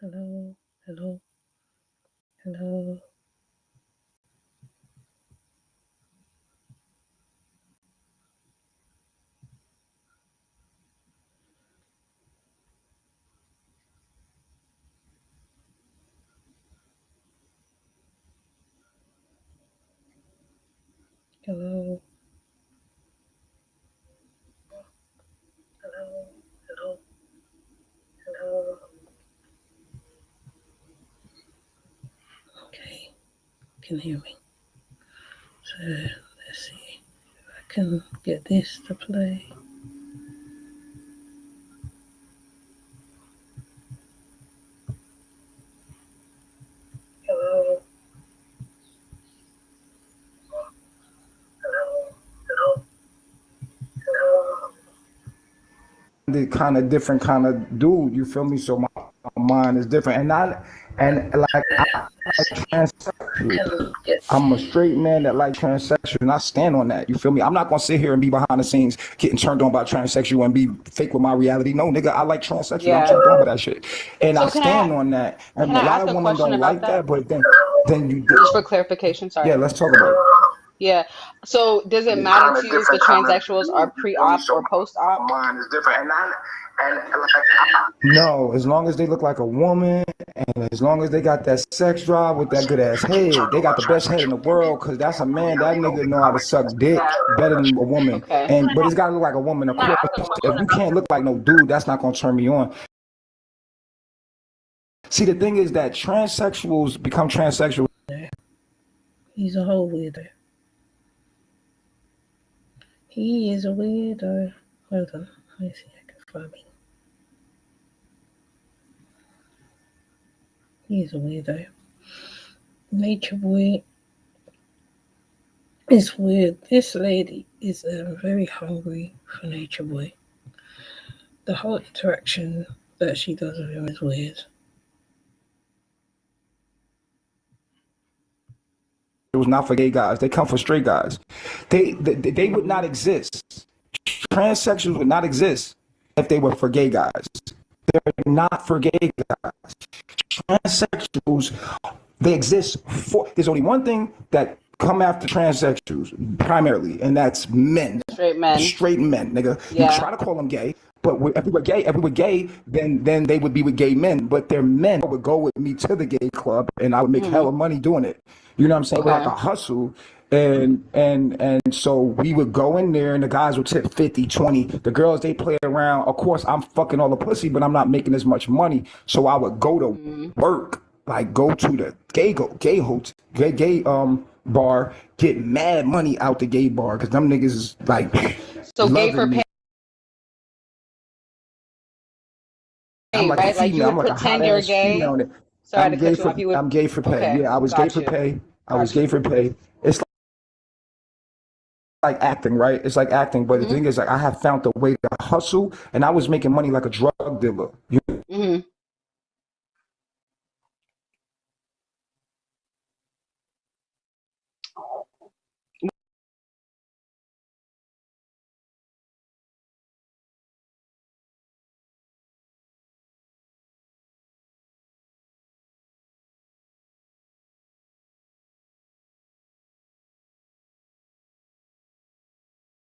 Hello, hello, hello, hello, hello, hello, hello. Okay, can you hear me? So let's see if I can get this to play. Hello, hello, hello, hello. The kind of different kind of dude, you feel me? So my mind is different, and like I Let's like see if I transsexuals. can get. I'm a straight man that like transsexual, and I stand on that. You feel me? I'm not gonna sit here and be behind the scenes getting turned on by transsexual and be fake with my reality. No, nigga, I like transsexual. I'm Yeah. turned on by that shit, and I So stand on that. And can a I lot ask of a women question don't about like that? that, but then you Just do. for clarification, Yeah, sorry. let's talk about it. Yeah. So does it matter Kind to of you if the different kind of transsexuals are dude. You feel me? pre-op So or my post-op? mind is different, and like no, as long as they look like a woman, and as long as they got that sex drive with that good ass head, they got the best head in the world. Cause that's a man. That nigga know how to suck dick better than a woman. Okay. And but it's gotta look like a woman, of course. If you can't look like no dude, that's not gonna turn me on. See, the thing is that transsexuals become transsexual. He's a whole weirdo. He is a weirdo. Hold on, let me see if I can find me. He's a weirdo. Nature boy is weird. This lady is very hungry for nature boy. The whole interaction that she does with him is weird. Not for gay guys. They come for straight guys. They would not exist. Transsexuals would not exist if they were for gay guys. They're not for gay guys. Transsexuals, they exist for. There's only one thing that come after transsexuals primarily, and that's men, Straight men. straight men, nigga. You Yeah. try to call them gay, but if we were gay, then they would be with gay men. But they're men would go with me to the gay club, and I would make Hmm. hella money doing it. You know what I'm saying? It was like Okay. a hustle. And so we would go in there and the guys would tip 50, 20. The girls, they play around. Of course, I'm fucking all the pussy, but I'm not making as much money. So I would go to Hmm. work, like go to the gay hotel, bar, get mad money out the gay bar because them niggas is like So gay for loving me. I'm pay, like a right? Like you female. I'm would like a hot pretend you're ass gay. female. That Sorry to cut you off. You would. I'm gay for pay. Okay. Yeah, I was gay Got for you. pay. I was Got gay you. for pay. It's like acting, right? It's like acting, but the Hmm. thing is, like, I have found a way to hustle, and I was making money like a drug dealer. Hmm.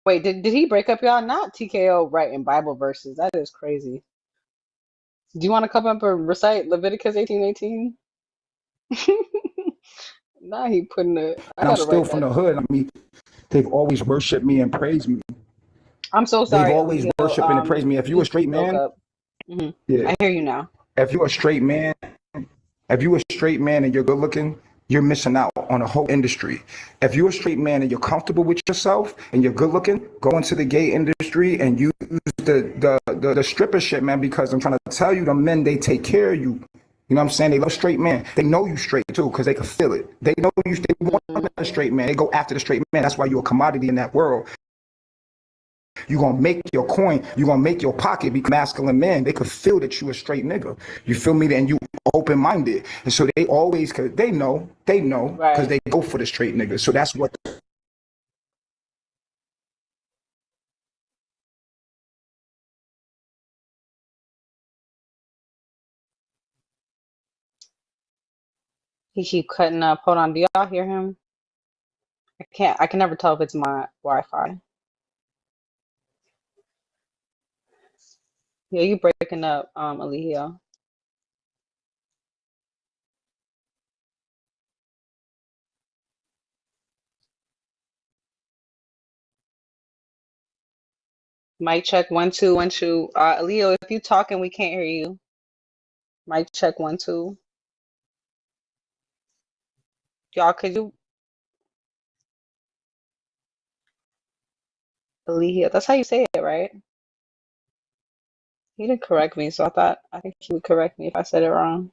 Wait, did he break up y'all? Not TKO writing Bible verses. That is crazy. Do you want to come up and recite Leviticus 18:18? Nah, he putting it. I And I'm gotta still write from that. the hood. I mean, they've always worshipped me and praised me. I'm so They've sorry, always Leo. worshipped and praised me. If you a You straight broke man, up. Hmm. yeah. I hear you now. If you a straight man, if you a straight man and you're good looking, you're missing out on a whole industry. If you're a straight man and you're comfortable with yourself and you're good looking, go into the gay industry and use the stripper shit, man, because I'm trying to tell you, the men, they take care of you. You know what I'm saying? They love straight men. They know you straight too, because they can feel it. They know you, they want Hmm. a straight man. They go after the straight man. That's why you're a commodity in that world. You're gonna make your coin, you're gonna make your pocket be masculine man. They could feel that you a straight nigga. You feel me? And you open minded. And so they always, cause they know, cause Right. they go for the straight nigga. So that's what He keep cutting up. Hold on, do y'all hear him? I can never tell if it's my Wi-Fi. Yeah, you breaking up, Alihio. Mic check 1 2 1 2. Alihio, if you talking, we can't hear you. Mic check 1 2. Y'all, could you Alihio? That's how you say it, right? He didn't correct me, so I think he would correct me if I said it wrong.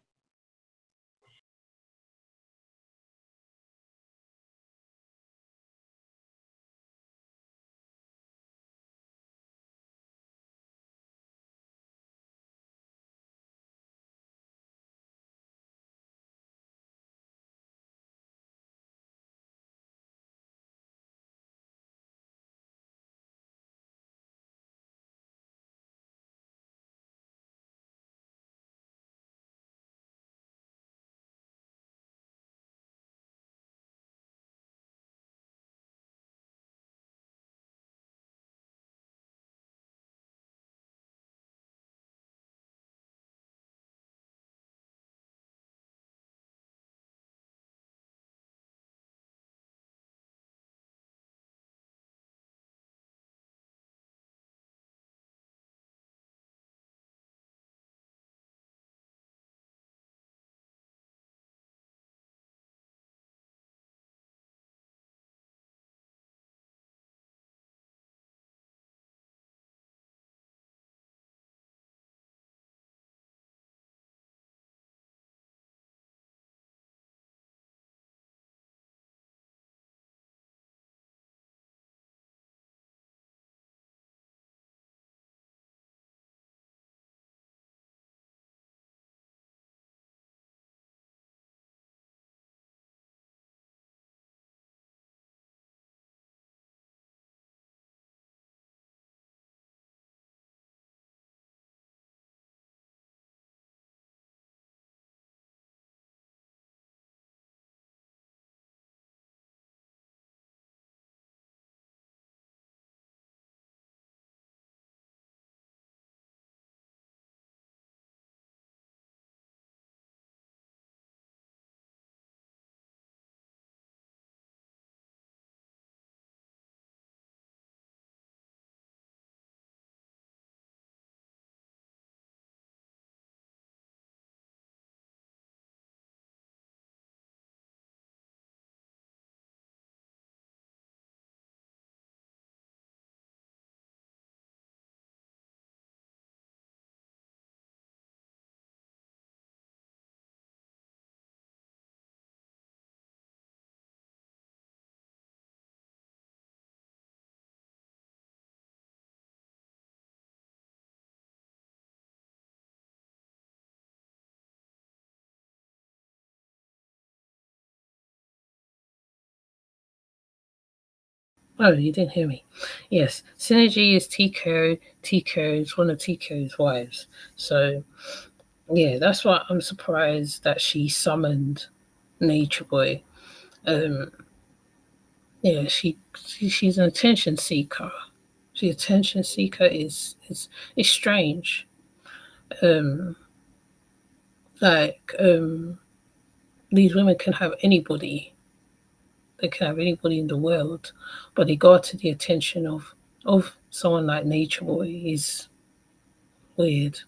Oh, you didn't hear me. Yes, Synergy is Tico. Tico is one of Tico's wives. So, yeah, that's why I'm surprised that she summoned Nature Boy. Um, yeah, she's an attention seeker. The attention seeker is strange. Um, like these women can have anybody. They can have anybody in the world, but they go to the attention of someone like Nature Boy is weird.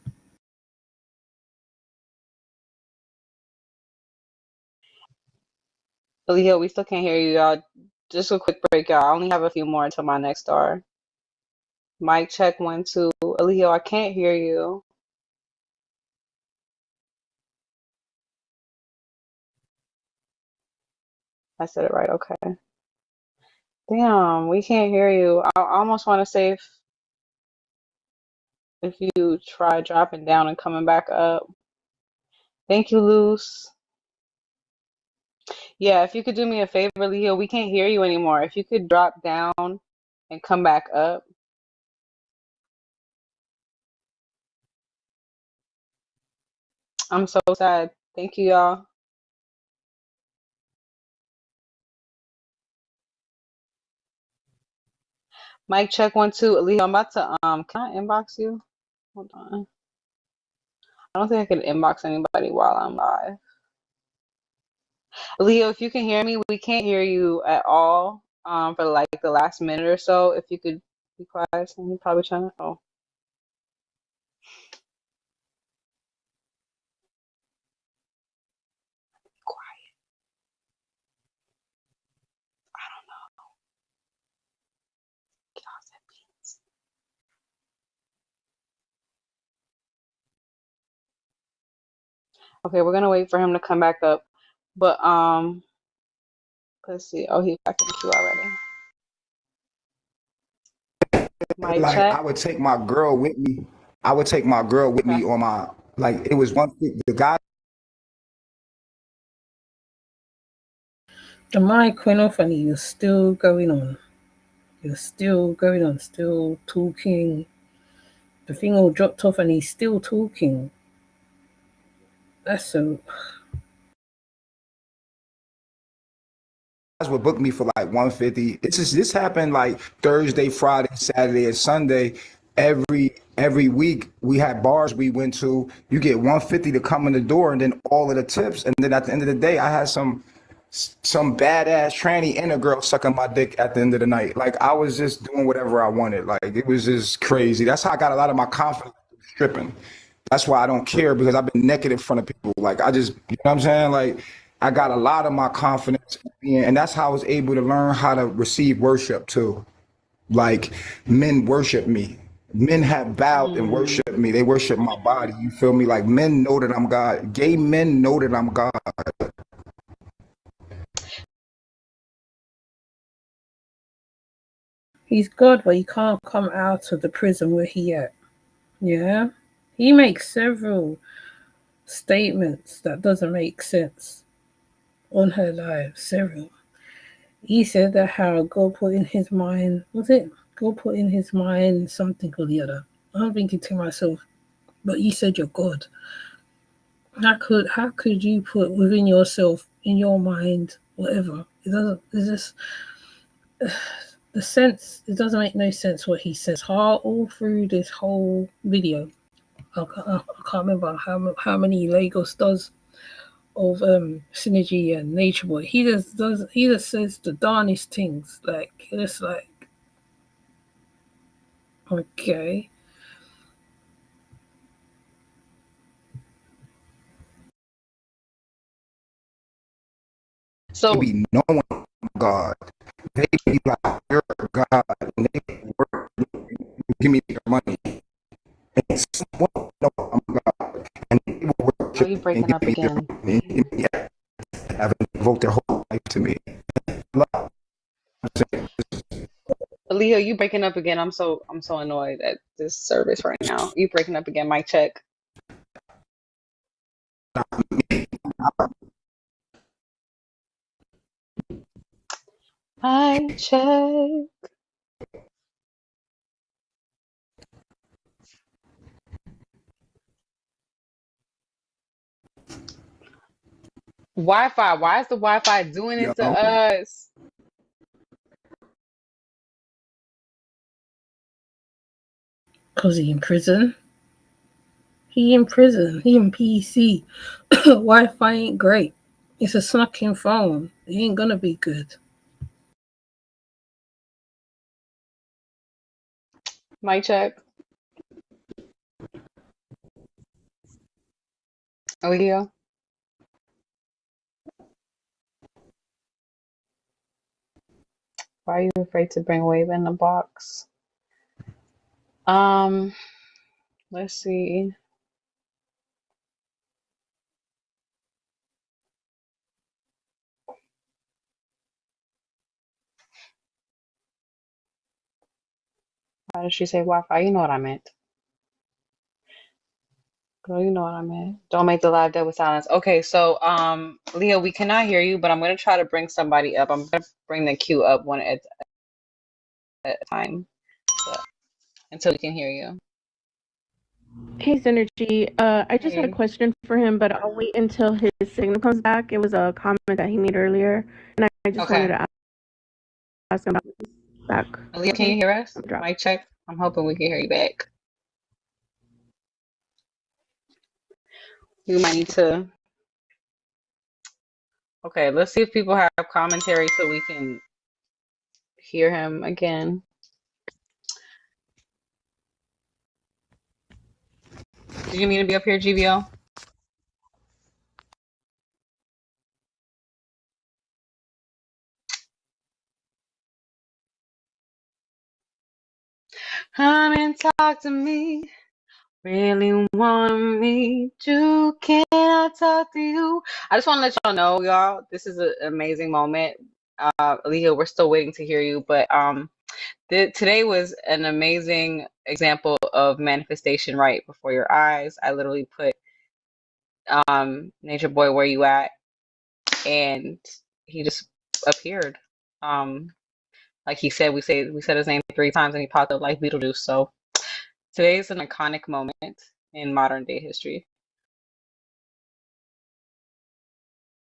Alihio, we still can't hear you, y'all. Just a quick break, y'all. I only have a few more until my next star. Mic check 1 2. Alihio, I can't hear you. I said it right. Okay. Damn, we can't hear you. I almost want to say if you try dropping down and coming back up. Thank you, Luce. Yeah, if you could do me a favor, Leo, we can't hear you anymore. If you could drop down and come back up. I'm so sad. Thank you, y'all. Mic check 1 2. Leo, I'm about to can I inbox you? Hold on. I don't think I can inbox anybody while I'm live. Leo, if you can hear me, we can't hear you at all. For like the last minute or so. If you could be quiet, I'm probably trying to. Oh, quiet. I don't know. Get off that beats. Okay, we're gonna wait for him to come back up. But let's see. Oh, he's back in the queue already. Mic Like check. I would take my girl with me. I would take my girl with Okay. me on my like it was one thing. The guy The mic went off and you're still going on. You're still going on, still talking. The thing all dropped off and he's still talking. That's so. would book me for like 150. This happened like Thursday, Friday, Saturday, and Sunday. Every week we had bars we went to. You get 150 to come in the door, and then all of the tips. And then at the end of the day, I had some badass tranny and a girl sucking my dick at the end of the night. Like I was just doing whatever I wanted. Like it was just crazy. That's how I got a lot of my confidence stripping. That's why I don't care because I've been naked in front of people. Like I just, you know what I'm saying? Like I got a lot of my confidence, and that's how I was able to learn how to receive worship too. Like men worship me. Men have bowed and Hmm. worshiped me. They worship my body. You feel me? Like men know that I'm God. Gay men know that I'm God. He's God, but he can't come out of the prison where he at. Yeah? He makes several statements that doesn't make sense on her live. Several. He said that how God put in his mind, was it? God put in his mind something or the other. I'm thinking to myself, but you said you're God. How could you put within yourself, in your mind, whatever? It doesn't. It's just the sense. It doesn't make no sense what he says. All through this whole video, I can't remember how many Lagos does of synergy and nature boy. He just says the darnest things. Like it's like okay. They So be knowing God. They be like, you're God. And they work, give me your money. And someone know I'm God. And they will oh, worship you and breaking give up me their again. money. And give me have devote their whole life to me. Love. Leo, you breaking up again. I'm so annoyed at this service right now. You breaking up again. Mic check. Mic check. Wi-Fi. Why is the Wi-Fi doing Yo, it to us? Cause he in prison. He in prison. He in PC. Wi-Fi ain't great. It's a snacking phone. It ain't gonna be good. Mic check. Leo. Why are you afraid to bring Wave in the box? Um, let's see. Why did she say Wi-Fi? You know what I meant. Girl, you know what I meant. Don't make the live dead with silence. Okay, so Leo, we cannot hear you, but I'm gonna try to bring somebody up. I'm gonna bring the queue up one at a time, so, until we can hear you. Hey, Synergy. I just had a Hey. question for him, but I'll wait until his signal comes back. It was a comment that he made earlier, and I just wanted Okay. to ask him about back. Aaliyah, can Okay. you hear us? I'm dropped. Mic check. I'm hoping we can hear you back. You might need to. Okay, let's see if people have commentary so we can hear him again. Did you mean to be up here, GBO? Come and talk to me. Really want me to. Can I talk to you? I just want to let y'all know, y'all, this is an amazing moment. Aaliyah, we're still waiting to hear you, but today was an amazing example of manifestation right before your eyes. I literally put Nature Boy, where you at? And he just appeared. Like he said, we said his name 3 times and he popped up like Beetlejuice. So today is an iconic moment in modern day history.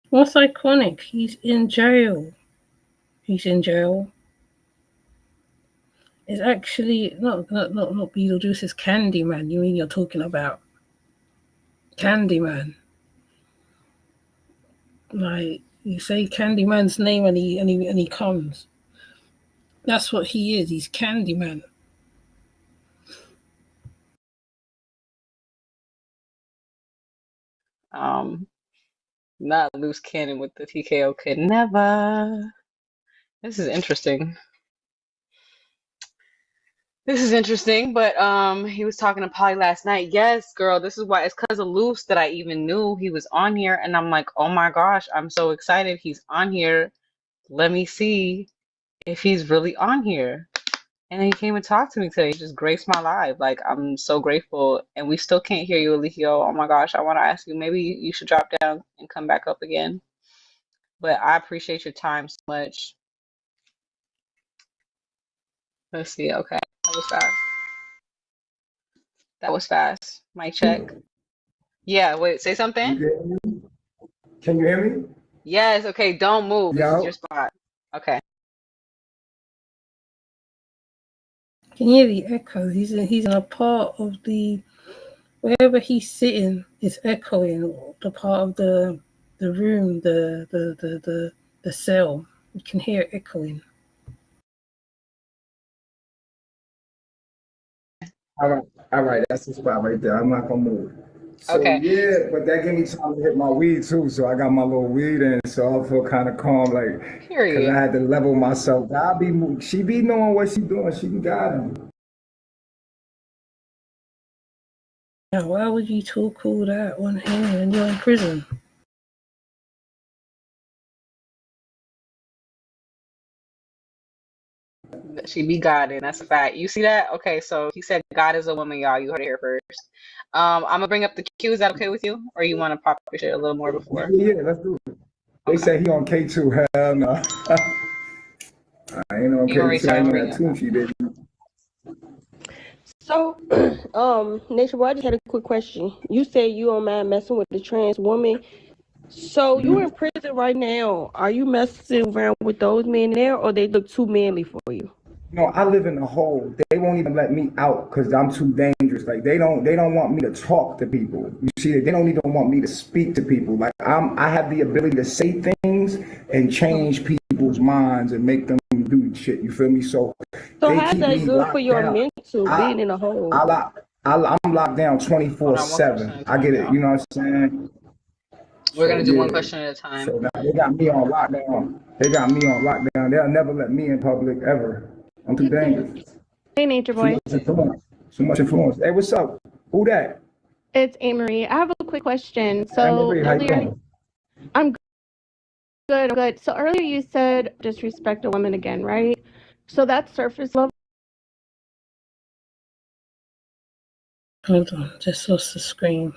What's iconic? He's in jail. He's in jail. It's actually not Beetlejuice, it's Candyman. You mean you're talking about Candyman? Like you say Candyman's name and he comes. That's what he is. He's Candyman. Um, Not loose cannon with the TKO could never. This is interesting. This is interesting, but he was talking to Polly last night. Yes, girl, this is why it's because of Loose that I even knew he was on here, and I'm like, oh my gosh, I'm so excited he's on here. Let me see if he's really on here. And then he came and talked to me today. He just graced my life. Like, I'm so grateful. And we still can't hear you, Elikio. Oh my gosh, I want to ask you, maybe you should drop down and come back up again. But I appreciate your time so much. Let's see. Okay. That was fast. That was fast. Mic check. Yeah, wait, say something? Can you hear me? Yes, okay, don't move. This is Yo. your spot. Okay. Can you hear the echo? He's in a part of the wherever he's sitting is echoing the part of the room, the cell. You can hear it echoing. All right, that's the spot right there. I'm not gonna move. So Okay. yeah, but that gave me time to hit my weed too. So I got my little weed in, so I feel kind of calm, like, cause I Period. had to level myself. She be knowing what she doing. She be guiding. Now, why would you talk all that on him when you're in prison? She be God, and that's a fact. You see that? Okay, so he said God is a woman, y'all. You heard it here first. I'm gonna bring up the queue. Is that okay with you? Or you want to pop your shit a little more Yeah, before? yeah, let's do it. They Okay. say he on K2. Hell no. I ain't on You gonna K2. restart? I I'm ain't gonna on bring that you up. Tunchi, baby. So, Nature Boy, I just had a quick question. You said you don't mind messing with the trans woman. So you in prison right now. Are you messing around with those men there, or they look too manly for you? No, I live in a hole. They won't even let me out because I'm too dangerous. Like they don't want me to talk to people. You see, they don't even want me to speak to people. Like I have the ability to say things and change people's minds and make them do shit. You feel me? So So they how's keep that me good for locked your down. mental I being in a hole? I lock. I'm locked down Hold on, one question 24/7. at a I time, get it. y'all. You know what I'm saying? We're So gonna do one yeah. question at a time. So now they got me on lockdown. They got me on lockdown. They'll never let me in public ever. I'm too dangerous. Hey, Nature Too Boy. much influence. Too much influence. Hey, what's up? Who that? It's Amory. I have a quick question. Hey, So Marie, how you earlier, doing? I'm good. I'm good. So earlier you said disrespect a woman again, right? So that's surface level. Hold on, just lost the screen.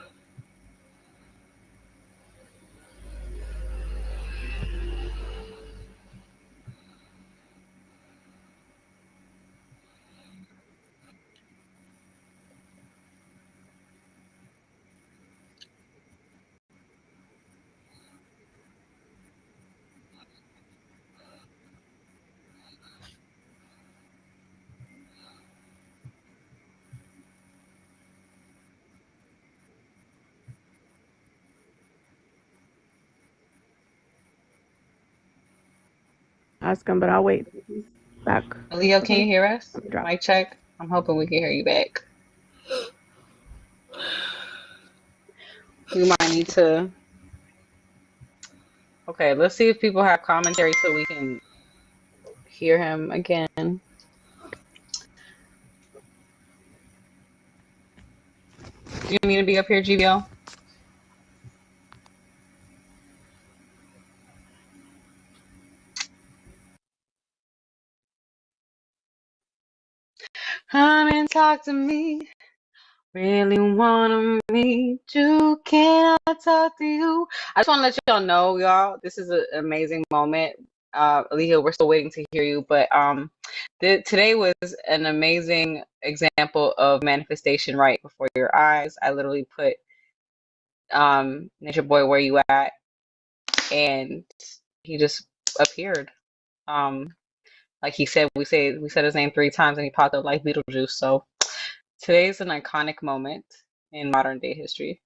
ask him, but I'll wait. He's back. Leo, can you Okay. hear us? Drop. Mic check. I'm hoping we can hear you back. We might need to. Okay, let's see if people have commentary so we can hear him again. Do you need to be up here, GBL? Come and talk to me. Really wanna meet you. Can I talk to you? I just want to let y'all know, y'all, this is an amazing moment. Aaliyah, we're still waiting to hear you, but today was an amazing example of manifestation right before your eyes. I literally put Nature Boy, where you at? And he just appeared. Like he said, we said his name 3 times and he popped up like Beetlejuice. So today's an iconic moment in modern day history.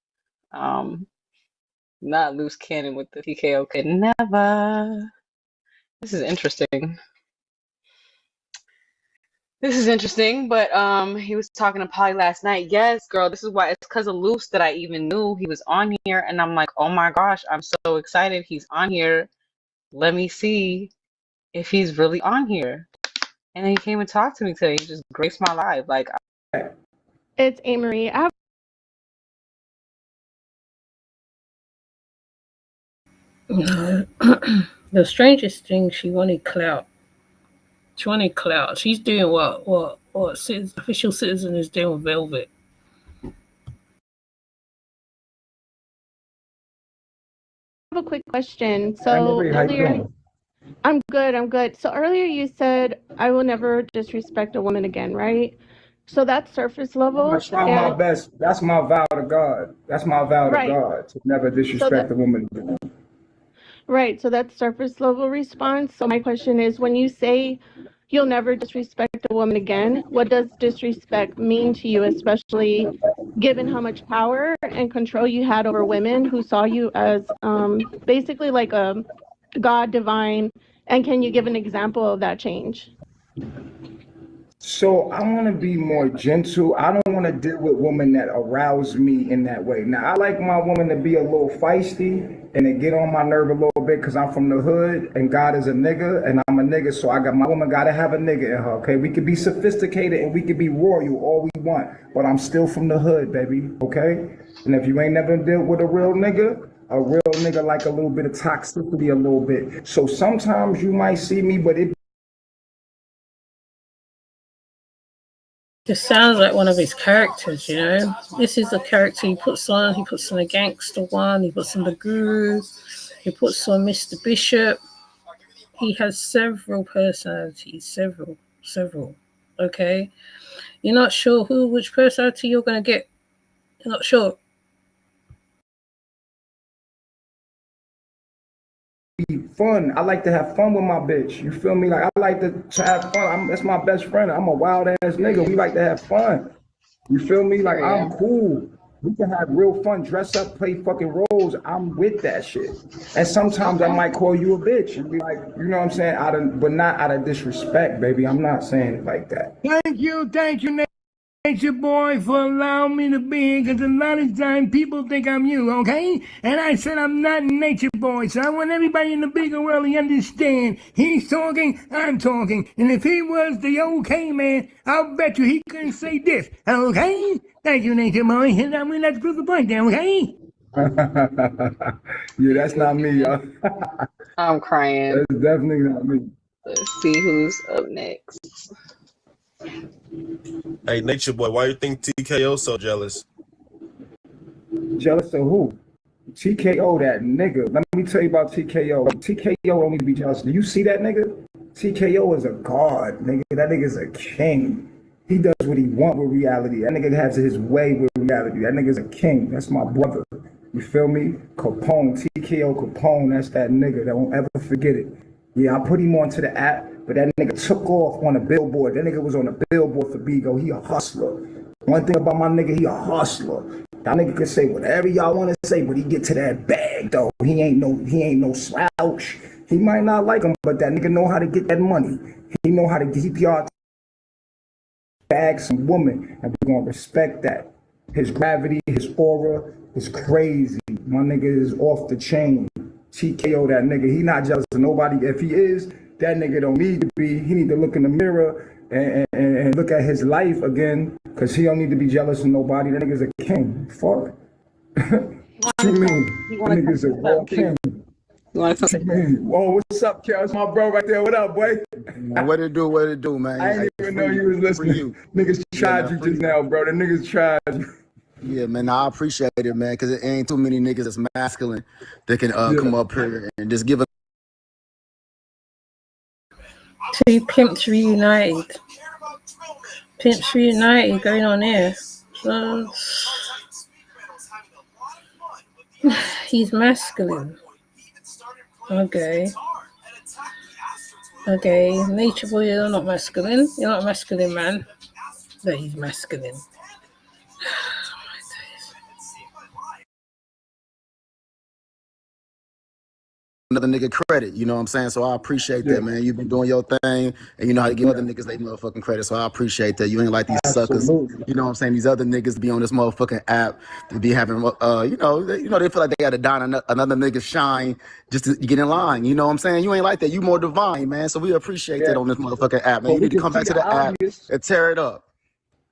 Not loose cannon with the TKO could never. This is interesting. This is interesting, but he was talking to Polly last night. Yes, girl, this is why it's because of Loose that I even knew he was on here, and I'm like, oh my gosh, I'm so excited he's on here. Let me see if he's really on here. And then he came and talked to me today. He just graced my life. Like, It's Amory. I have The strangest thing, she wanted clout. She wanted clout. She's doing what official citizen is doing with Velvet. a quick question. Hi, So Marie, how you earlier, doing? I'm good. I'm good. So earlier you said I will never disrespect a woman again, right? So that's surface I'm gonna level, try my and best. That's my vow to God. That's my vow to right. God to never So disrespect that a woman. right. So that's surface level response. So my question is, when you say you'll never disrespect a woman again, what does disrespect mean to you, especially given how much power and control you had over women who saw you as basically like a God divine? And can you give an example of that change? So I want to be more gentle. I don't want to deal with women that arouse me in that way. Now I like my woman to be a little feisty and to get on my nerve a little bit because I'm from the hood and God is a nigga and I'm a nigga. So I got my woman got to have a nigga in her. Okay, we could be sophisticated and we could be royal all we want, but I'm still from the hood, baby. Okay, and if you ain't never dealt with a real nigga like a little bit of toxicity, a little bit. So sometimes you might see me, but it This sounds like one of his characters, you know. This is the character he puts on. He puts on the gangster one. He puts on the guru. He puts on Mr. Bishop. He has several personalities. Several. Okay. You're not sure which personality you're gonna get. You're not sure. be fun. I like to have fun with my bitch. You feel me? Like I like to have fun. That's my best friend. I'm a wild ass nigga. We like to have fun. You feel me? Like I'm period. cool. We can have real fun, dress up, play fucking roles. I'm with that shit. And sometimes I Okay. might call you a bitch and be like, you know what I'm saying? But not out of disrespect, baby. I'm not saying it like that. Thank you, Nature Boy, for allowing me to be here, because a lot of time people think I'm you, okay? And I said I'm not Nature Boy, so I want everybody in the bigger world to understand. He's talking, I'm talking, and if he was the okay man, I'll bet you he couldn't say this, okay? Thank you, Nature Boy, and I'm gonna prove the point there, okay? Yeah, that's not me, y'all. I'm crying. That's definitely not me. Let's see who's up next. Hey, Nature Boy, why you think TKO so jealous? Jealous of who? TKO, that nigga. Let me tell you about TKO. TKO don't need to be jealous. Do you see that nigga? TKO is a god, nigga. That nigga's a king. He does what he want with reality. That nigga has his way with reality. That nigga's a king. That's my brother. You feel me? Capone, TKO Capone. That's that nigga. That won't ever forget it. Yeah, I put him onto the app, but that nigga took off on a billboard. That nigga was on a billboard for Bigo. He a hustler. One thing about my nigga, he a hustler. That nigga can say whatever y'all want to say, but he get to that bag though. He ain't no slouch. He might not like him, but that nigga know how to get that money. He know how to keep y'all bag some woman, and we're gonna respect that. His gravity, his aura is crazy. My nigga is off the chain. TKO that nigga. He not jealous of nobody. If he is, that nigga don't need to be. He need to look in the mirror and look at his life again, because he don't need to be jealous of nobody. That nigga's a king. Fuck. What you mean? That nigga's a raw king. You want to come? Whoa, what's up, Kel? It's my bro right there. What up, boy? What it do, man? I didn't even know you was listening. Niggas tried you just now, bro. The niggas tried you. Yeah, man, I appreciate it, man, because it ain't too many niggas that's masculine that can come up here and just give a Two pimps reunited. Pimps reunited going on here. So he's masculine. Okay. Nature boy, you're not masculine. You're not masculine, man. No, he's masculine. another nigga credit, you know what I'm saying? So I appreciate that, man. You've been doing your thing, and you know how to give other niggas they motherfucking credit. So I appreciate that. You ain't like these suckers, you know what I'm saying? These other niggas be on this motherfucking app to be having, they feel like they got to dine another nigga shine just to get in line. You know what I'm saying? You ain't like that. You more divine, man. So we appreciate that on this motherfucking app, man. You need to come back to the app and tear it up.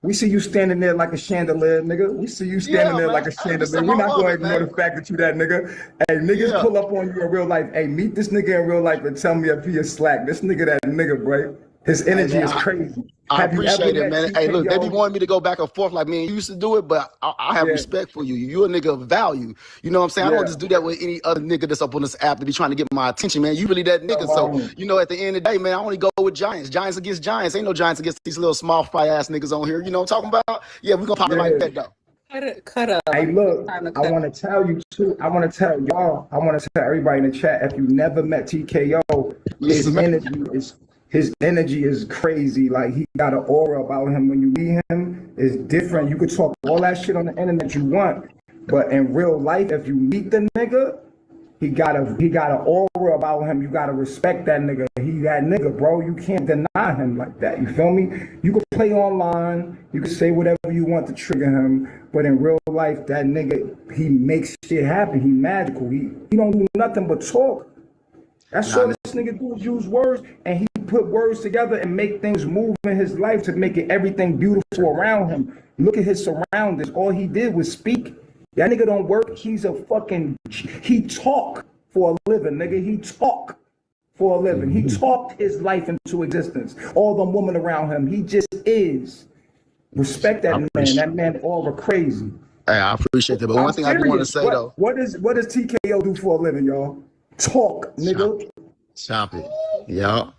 We see you standing there like a chandelier, nigga. We see you standing there like a chandelier. We're not going to ignore the fact that you that nigga. Hey, niggas pull up on you in real life. Hey, meet this nigga in real life and tell me if he is slack. This nigga that nigga, bro. His energy is crazy. I appreciate it, man. Hey, look, they be wanting me to go back and forth like me and you used to do it, but I have respect for you. You're a nigga of value. You know what I'm saying? I don't just do that with any other nigga that's up on this app to be trying to get my attention, man. You really that nigga. So, at the end of the day, man, I only go with giants. Giants against giants. Ain't no giants against these little small fry ass niggas on here. You know what I'm talking about? Yeah, we gonna pop it like that, though. Cut up. Hey, look, I want to tell you too. I want to tell y'all. I want to tell everybody in the chat. If you never met TKO, his energy is crazy. Like, he got an aura about him. When you meet him, it's different. You could talk all that shit on the internet you want, but in real life, if you meet the nigga, he got an aura about him. You gotta respect that nigga. He that nigga, bro. You can't deny him like that. You feel me? You can play online. You can say whatever you want to trigger him. But in real life, that nigga, he makes shit happen. He magical. He don't do nothing but talk. That's all this nigga do is use words, and he put words together and make things move in his life to make it everything beautiful around him. Look at his surroundings. All he did was speak. That nigga don't work. He talk for a living, nigga. He talk for a living. He talked his life into existence. All them women around him, he just is. Respect that man. That man all crazy. Hey, I appreciate that. But one thing I do want to say, though. What does TKO do for a living, y'all? Talk, nigga. Stop it. Yeah.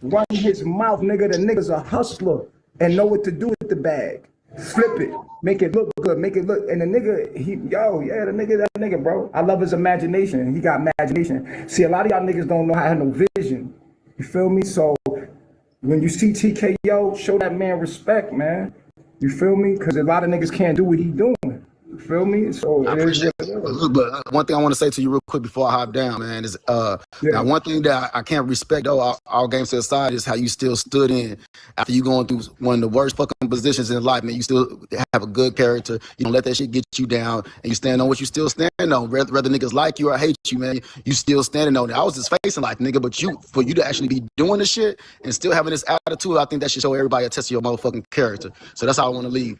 Run his mouth, nigga. The nigga's a hustler and know what to do with the bag. Flip it, make it look good, make it look. And the nigga, that nigga, bro. I love his imagination. He got imagination. See, a lot of y'all niggas don't know how to have no vision. You feel me? So when you see TKO, show that man respect, man. You feel me? Because a lot of niggas can't do what he doing. You feel me? So I appreciate it. But one thing I want to say to you real quick before I hop down, man, is now one thing that I can't respect, though, all games to the side, is how you still stood in after you going through one of the worst fucking positions in life, man. You still have a good character. You don't let that shit get you down, and you stand on what you still stand on. Whether niggas like you or hate you, man, you still standing on it. I was just facing life, nigga, but for you to actually be doing this shit and still having this attitude, I think that should show everybody a test of your motherfucking character. So that's how I want to leave.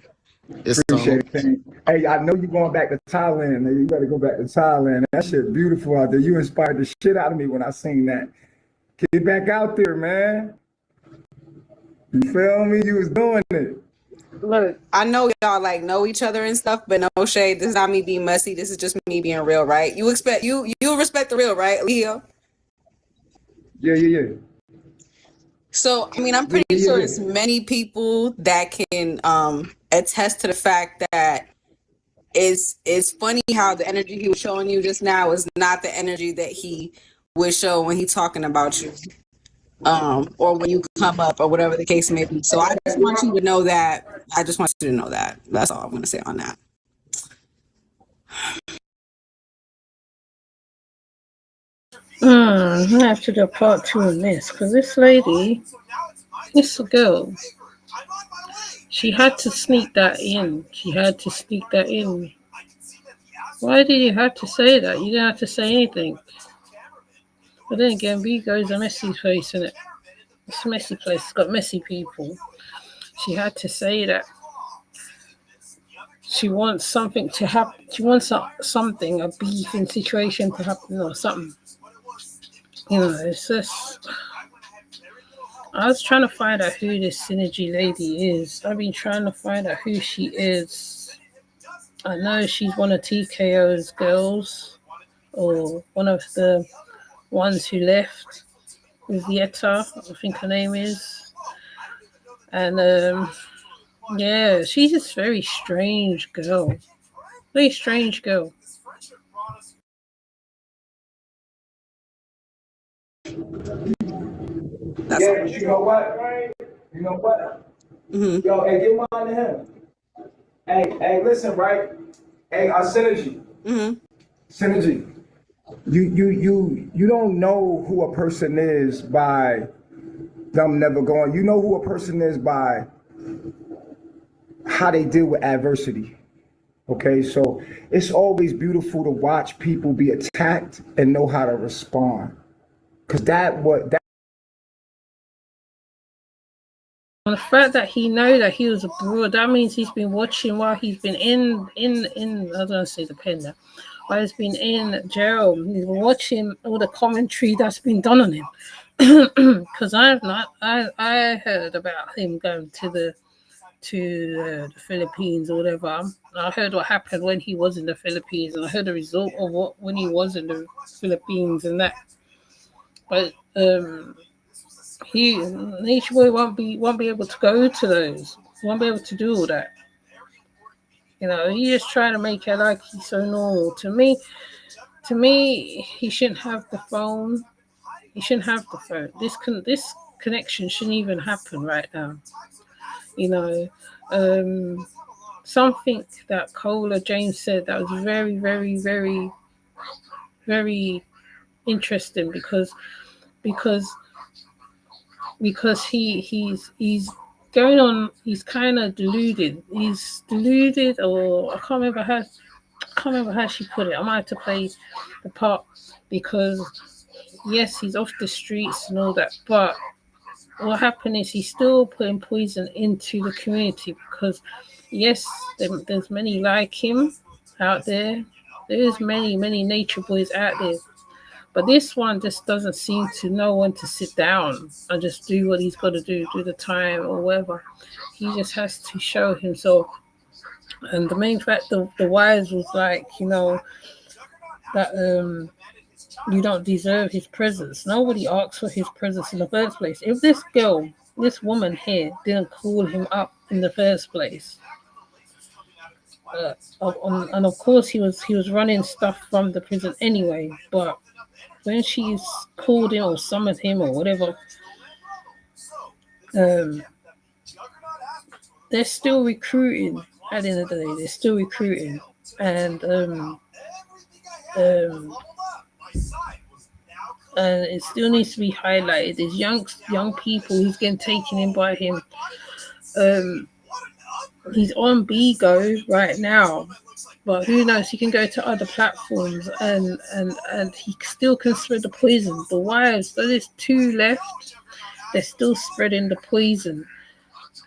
Appreciate it, Kenny. Hey, I know you're going back to Thailand. Nigga. You better go back to Thailand. That shit beautiful out there. You inspired the shit out of me when I seen that. Get back out there, man. You feel me? You was doing it. Look, I know y'all know each other and stuff, but no shade. This is not me being messy. This is just me being real, right? You respect the real, right, Leo? Yeah. So, I mean, I'm pretty sure there's many people that can attest to the fact that it's funny how the energy he was showing you just now is not the energy that he would show when he's talking about you, or when you come up or whatever the case may be. So I just want you to know that. That's all I'm going to say on that. I have to do a part 2 on this because this lady, this girl, she had to sneak that in. She had to sneak that in. Why did you have to say that? You didn't have to say anything. But then again, Bigo is a messy place, isn't it? It's a messy place. It's got messy people. She had to say that. She wants something to happen. She wants something, a beefing situation to happen or something. You know, it's just. I was trying to find out who this Synergy lady is. I've been trying to find out who she is. I know she's one of TKO's girls, or one of the ones who left with Yetta, I think her name is. And yeah, she's just very strange girl. Very strange girl. Yeah, but you know what? You know what? Yo, hey, get mine to him. Hey, listen, right? Hey, Synergy. Synergy. You don't know who a person is by them never going. You know who a person is by how they deal with adversity. Okay, so it's always beautiful to watch people be attacked and know how to respond. Cause that On the fact that he know that he was abroad, that means he's been watching while he's been in I don't say the pen now. While he's been in jail, he's been watching all the commentary that's been done on him. Because I heard about him going to the Philippines or whatever. I heard what happened when he was in the Philippines, and I heard the result of what when he was in the Philippines and that. But Nature Boy won't be able to go to those. Won't be able to do all that. You know, he's just trying to make it like he's so normal. To me, he shouldn't have the phone. He shouldn't have the phone. This connection shouldn't even happen right now. You know, something that Cola James said that was very, very, very, very interesting because he's going on. He's kind of deluded. He's deluded, or I can't remember how she put it. I might have to play the part because yes, he's off the streets and all that, but what happened is he's still putting poison into the community because yes, there's many like him out there. There's many nature boys out there. But this one just doesn't seem to know when to sit down and just do what he's got to do the time or whatever. He just has to show himself. And the main fact, the wives was like, you know, that you don't deserve his presence. Nobody asked for his presence in the first place. If this woman here, didn't call him up in the first place, and of course he was running stuff from the prison anyway. But when she's called him or summoned him or whatever, um, they're still recruiting. At the end of the day, they're still recruiting, and um, and it still needs to be highlighted. There's young people who's getting taken in by him. He's on Bigo right now, but who knows? He can go to other platforms, and he still can spread the poison. The wives, so there's 2 left. They're still spreading the poison,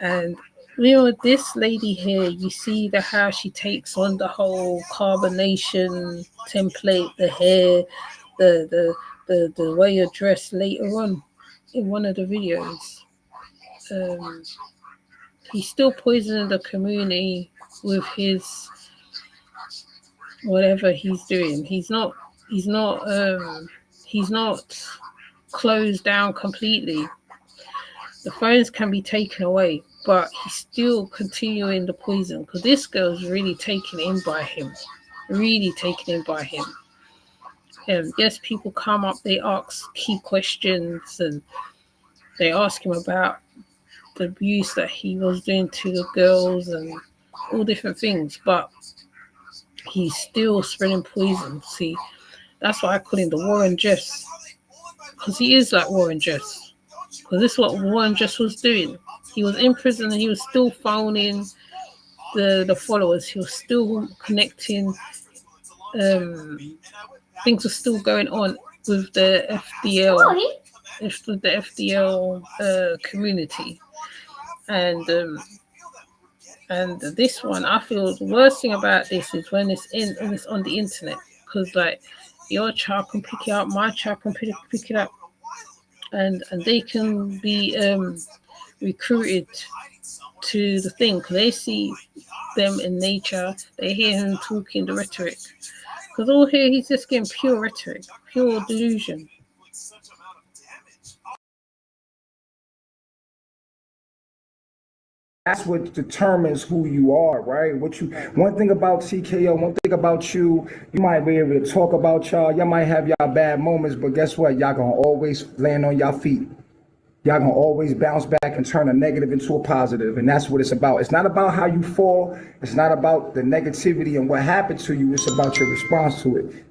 and you know this lady here. You see how she takes on the whole carbonation template, the hair, the way you're dressed later on in one of the videos. He's still poisoning the community with his whatever he's doing. He's not closed down completely. The phones can be taken away, but he's still continuing the poison because this girl's really taken in by him. Really taken in by him. Yes, people come up, they ask key questions and they ask him about the abuse that he was doing to the girls and all different things, but he's still spreading poison. See, That's why I call him the Warren Jeffs, because he is like Warren Jeffs. Because this is what Warren Jeffs was doing. He was in prison and he was still phoning the followers. He was still connecting. Things were still going on with the FDL, with the FDL community, and this one, I feel the worst thing about this is when it's on the internet, because like your child can pick it up, my child can pick it up, and they can be recruited to the thing, because they see them in nature, they hear him talking the rhetoric, because all here he's just getting pure rhetoric, pure delusion. That's what determines who you are, right? One thing about TKO, one thing about you might be able to talk about y'all might have y'all bad moments, but guess what? Y'all gonna always land on y'all feet. Y'all gonna always bounce back and turn a negative into a positive. And that's what it's about. It's not about how you fall. It's not about the negativity and what happened to you. It's about your response to it.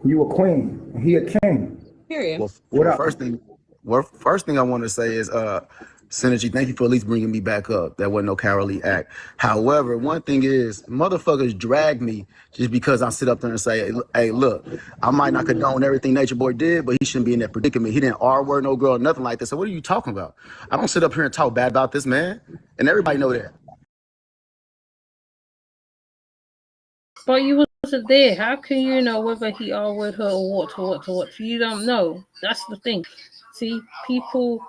You a queen, and he a king. Period. Well, first thing I want to say is, Synergy, thank you for at least bringing me back up. That wasn't no cowardly act. However, one thing is, motherfuckers drag me just because I sit up there and say, hey, look, I might not condone everything Nature Boy did, but he shouldn't be in that predicament. He didn't R-word no girl, nothing like that. So what are you talking about? I don't sit up here and talk bad about this man. And everybody know that. But you wasn't there. How can you know whether he R-worded her or what? You don't know. That's the thing. See, people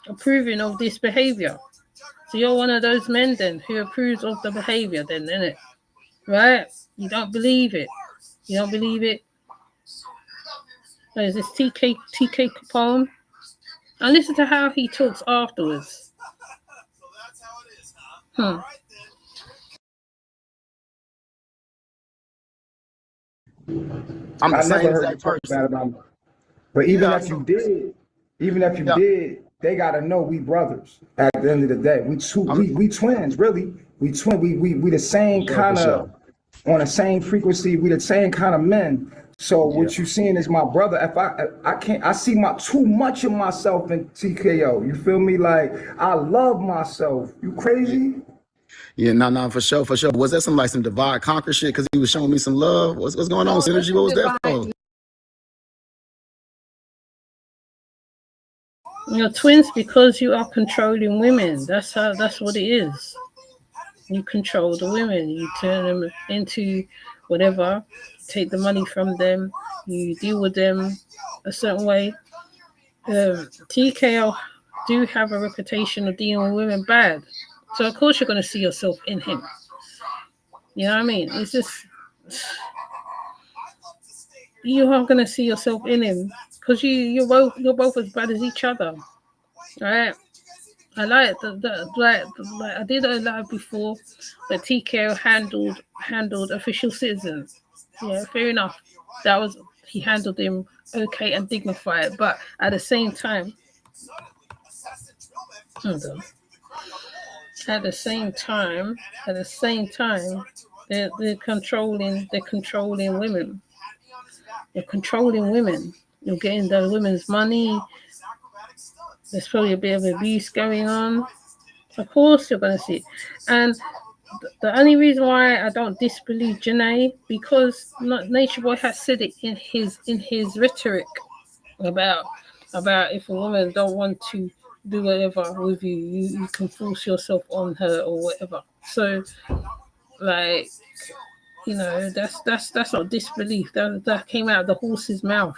approving of this behavior. So you're one of those men then who approves of the behavior then, innit? Right? You don't believe it. What is this TK Capone? And listen to how he talks afterwards. I'm the same exact person. But even if you did, they gotta know we brothers. At the end of the day, we twins, really. We the same kind of on the same frequency. We the same kind of men. So what you seeing is my brother. If I see too much of myself in TKO. You feel me? Like I love myself. You crazy? Yeah, no, for sure. Was that some divide conquer shit? Because he was showing me some love. What's going on, Synergy? What was that for? You're twins because you are controlling women. That's what it is. You control the women. You turn them into whatever. Take the money from them. You deal with them a certain way. TKO do have a reputation of dealing with women bad. So of course you're going to see yourself in him. You know what I mean? It's just you are going to see yourself in him because you're both as bad as each other, right? I like like I did a live before, but TKO handled official citizens. Yeah, fair enough. He handled him okay and dignified, but at the same time, they're controlling women. You're controlling women. You're getting the women's money. There's probably a bit of abuse going on. Of course you're going to see it. And the only reason why I don't disbelieve Janae, because Nature Boy has said it in his rhetoric about if a woman don't want to do whatever with you, you can force yourself on her or whatever. So like, you know, that's not disbelief. That came out of the horse's mouth.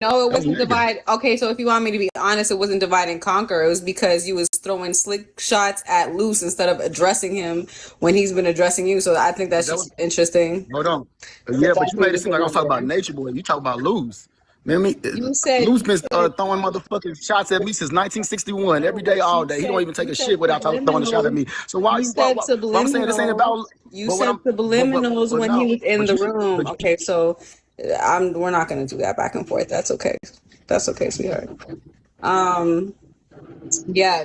No, it wasn't divide. Okay, so if you want me to be honest, it wasn't divide and conquer. It was because you was throwing slick shots at Luce instead of addressing him when he's been addressing you. So I think that's just interesting. Hold on. Yeah, but you made it seem like I was talking about Nature Boy. You talk about Luce. Man, you said Luce been throwing motherfucking shots at me since 1961, every day, all day. He don't even take a shit without throwing a shot at me. So why I'm saying this ain't about? You said subliminals when he was in the room. Okay, so we're not gonna do that back and forth. That's okay. That's okay, sweetheart. Yeah,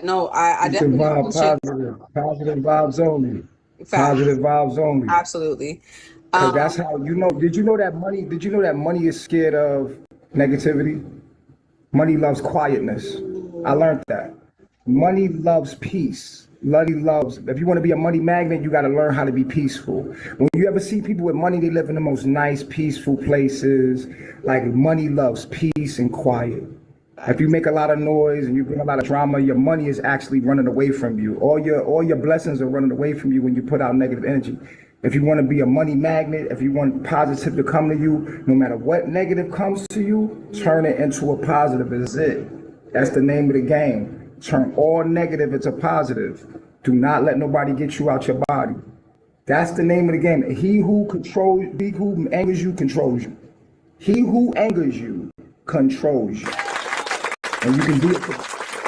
no, I definitely positive vibes only. Positive vibes only. Absolutely. Cause that's how you know. Did you know that money? Did you know that money is scared of negativity? Money loves quietness. I learned that. Money loves peace. Money loves. If you want to be a money magnet, you got to learn how to be peaceful. When you ever see people with money, they live in the most nice, peaceful places. Like money loves peace and quiet. If you make a lot of noise and you bring a lot of drama, your money is actually running away from you. All your blessings are running away from you when you put out negative energy. If you want to be a money magnet, if you want positive to come to you, no matter what negative comes to you, turn it into a positive. Is it? That's the name of the game. Turn all negative into positive. Do not let nobody get you out your body. That's the name of the game. He who angers you controls you. He who angers you controls you. And you can do it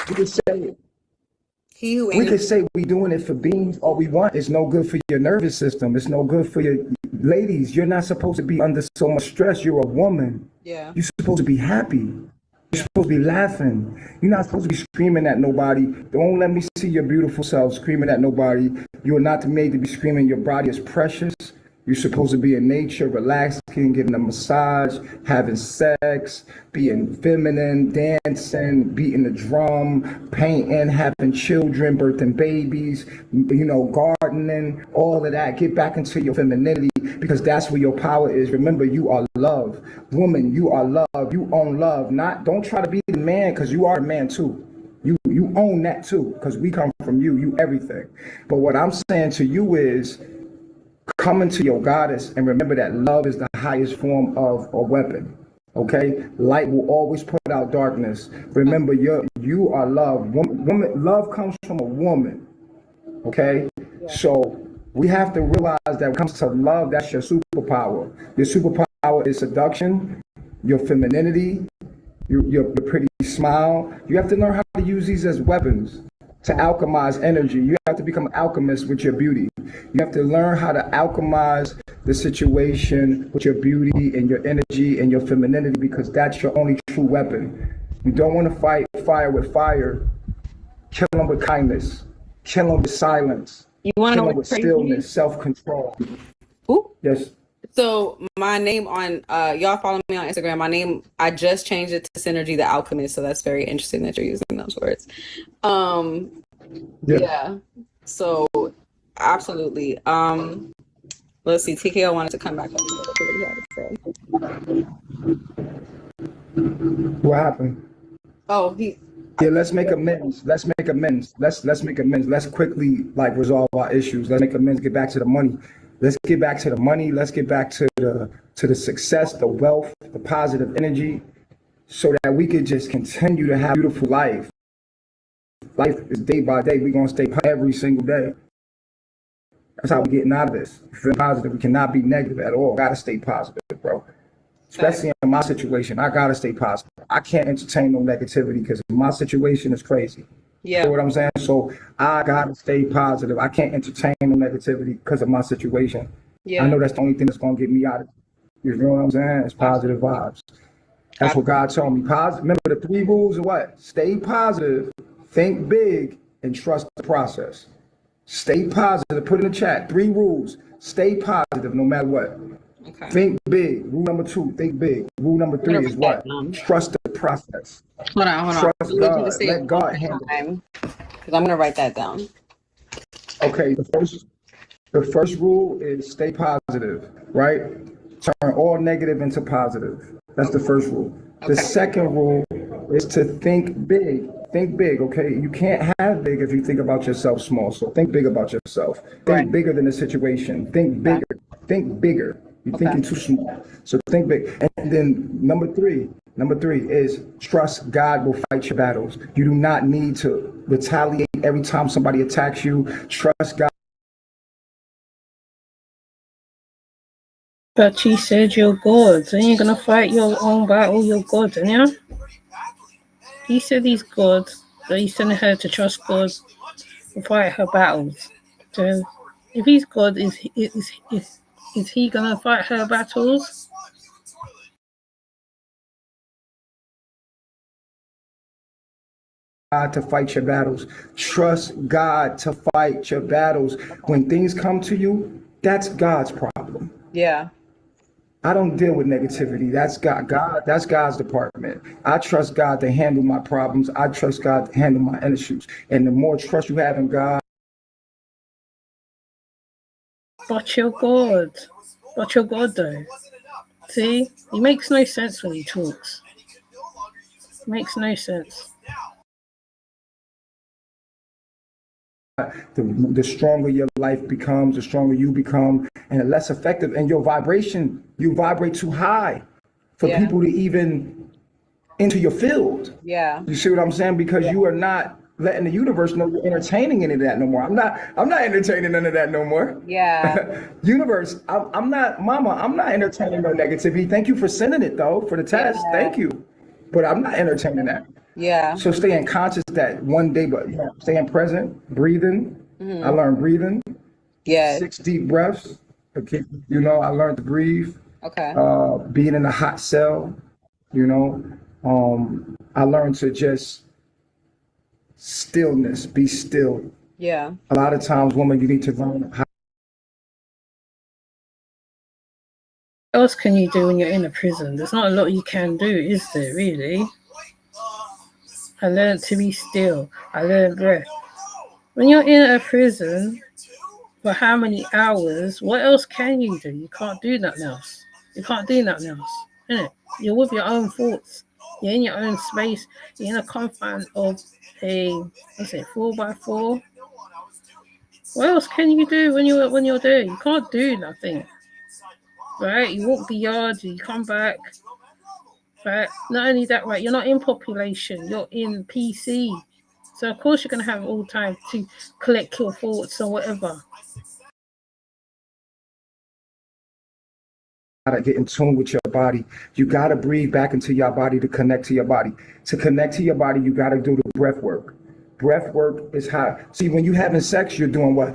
you can say it. We could say we doing it for beans all we want. It's no good for your nervous system. It's no good for your ladies. You're not supposed to be under so much stress. You're a woman. Yeah. You're supposed to be happy. You're supposed to be laughing. You're not supposed to be screaming at nobody. Don't let me see your beautiful self screaming at nobody. You are not made to be screaming. Your body is precious. You're supposed to be in nature, relaxing, getting a massage, having sex, being feminine, dancing, beating the drum, painting, having children, birthing babies, gardening, all of that. Get back into your femininity because that's where your power is. Remember, you are love. Woman, you are love. You own love. Don't try to be the man because you are a man too. You own that too because we come from you. You everything. But what I'm saying to you is, come into your goddess and remember that love is the highest form of a weapon. Okay, light will always put out darkness. Remember, you are love. Woman, love comes from a woman. Okay, so we have to realize that when it comes to love, that's your superpower. Your superpower is seduction, your femininity, your pretty smile. You have to learn how to use these as weapons to alchemize energy. You have to become an alchemist with your beauty. You have to learn how to alchemize the situation with your beauty and your energy and your femininity because that's your only true weapon. You don't want to fight fire with fire. Kill them with kindness. Kill them with silence. You want to know Kill them with what's crazy? stillness, self-control. Ooh. Yes. So my name on y'all follow me on Instagram. My name, I just changed it to Synergy the Alchemist. So that's very interesting that you're using those words. Yeah. So absolutely. Let's see. TKO wanted to come back up. What happened? Oh, Yeah, let's make amends. Let's make amends. Let's make amends. Let's quickly resolve our issues. Let's make amends. Get back to the money. Let's get back to the money. Let's get back to the success, the wealth, the positive energy, so that we could just continue to have a beautiful life. Life is day by day. We're gonna stay every single day. That's how we're getting out of this. Feel positive. We cannot be negative at all. Gotta stay positive, bro. Especially in my situation, I gotta stay positive. I can't entertain no negativity because my situation is crazy. Yeah. You know what I'm saying? So I gotta stay positive. I can't entertain no negativity because of my situation. Yeah. I know that's the only thing that's gonna get me out of it. You know what I'm saying? It's positive vibes. That's what God told me. Remember the 3 rules of what? Stay positive, think big, and trust the process. Stay positive. Put in the chat 3 rules. Stay positive no matter what. Okay. Think big. Rule number 2, think big. Rule number 3 is what? Trust the process. Hold on. Trust God. Let God handle it. Because I'm going to write that down. Okay, the first rule is stay positive, right? Turn all negative into positive. That's the first rule. Okay. The second rule is to think big. Think big, okay? You can't have big if you think about yourself small. So think big about yourself. Think bigger than the situation. Think bigger. Think bigger. You're thinking too small. So think big. And then number three is trust God will fight your battles. You do not need to retaliate every time somebody attacks you. Trust God. But he said you're God. Ain't you gonna fight your own battle? You're God, and yeah? He said he's God, but he's sending her to trust God and fight her battles. So if he's God, is he gonna fight her battles? God to fight your battles. Trust God to fight your battles. When things come to you, that's God's problem. Yeah. I don't deal with negativity. That's God. That's God's department. I trust God to handle my problems. I trust God to handle my issues. And the more trust you have in God, But you're God. But you're God, though. See? He makes no sense when he talks. It makes no sense. the stronger your life becomes, the stronger you become, and the less effective. And your vibration, you vibrate too high for Yeah. people to even enter your field. Yeah. You see what I'm saying? Because you are not letting the universe know you're entertaining any of that no more. I'm not entertaining none of that no more. Yeah. Universe, I'm not, mama, I'm not entertaining no negativity. Thank you for sending it though, for the test. Yeah. Thank you. But I'm not entertaining that. Yeah. So staying conscious that one day, but staying present, breathing. I learned breathing, Yeah. 6 deep breaths. Okay, I learned to breathe. Okay. Being in a hot cell, I learned to just stillness, be still. Yeah. A lot of times, woman, you need to learn how. What else can you do when you're in a prison? There's not a lot you can do, is there, really? I learned to be still. I learned breath. When you're in a prison for how many hours, what else can you do? You can't do nothing else. You can't do nothing else, innit? You're with your own thoughts. You're in your own space. You're in a confine of a, 4x4. What else can you do when you're there? You can't do nothing, right? You walk the yard, you come back, right? Not only that, right? You're not in population. You're in PC, so of course you're gonna have all time to collect your thoughts or whatever. To get in tune with your body. You got to breathe back into your body to connect to your body. To connect to your body, you got to do the breath work. Breath work is how. See, when you're having sex, you're doing what?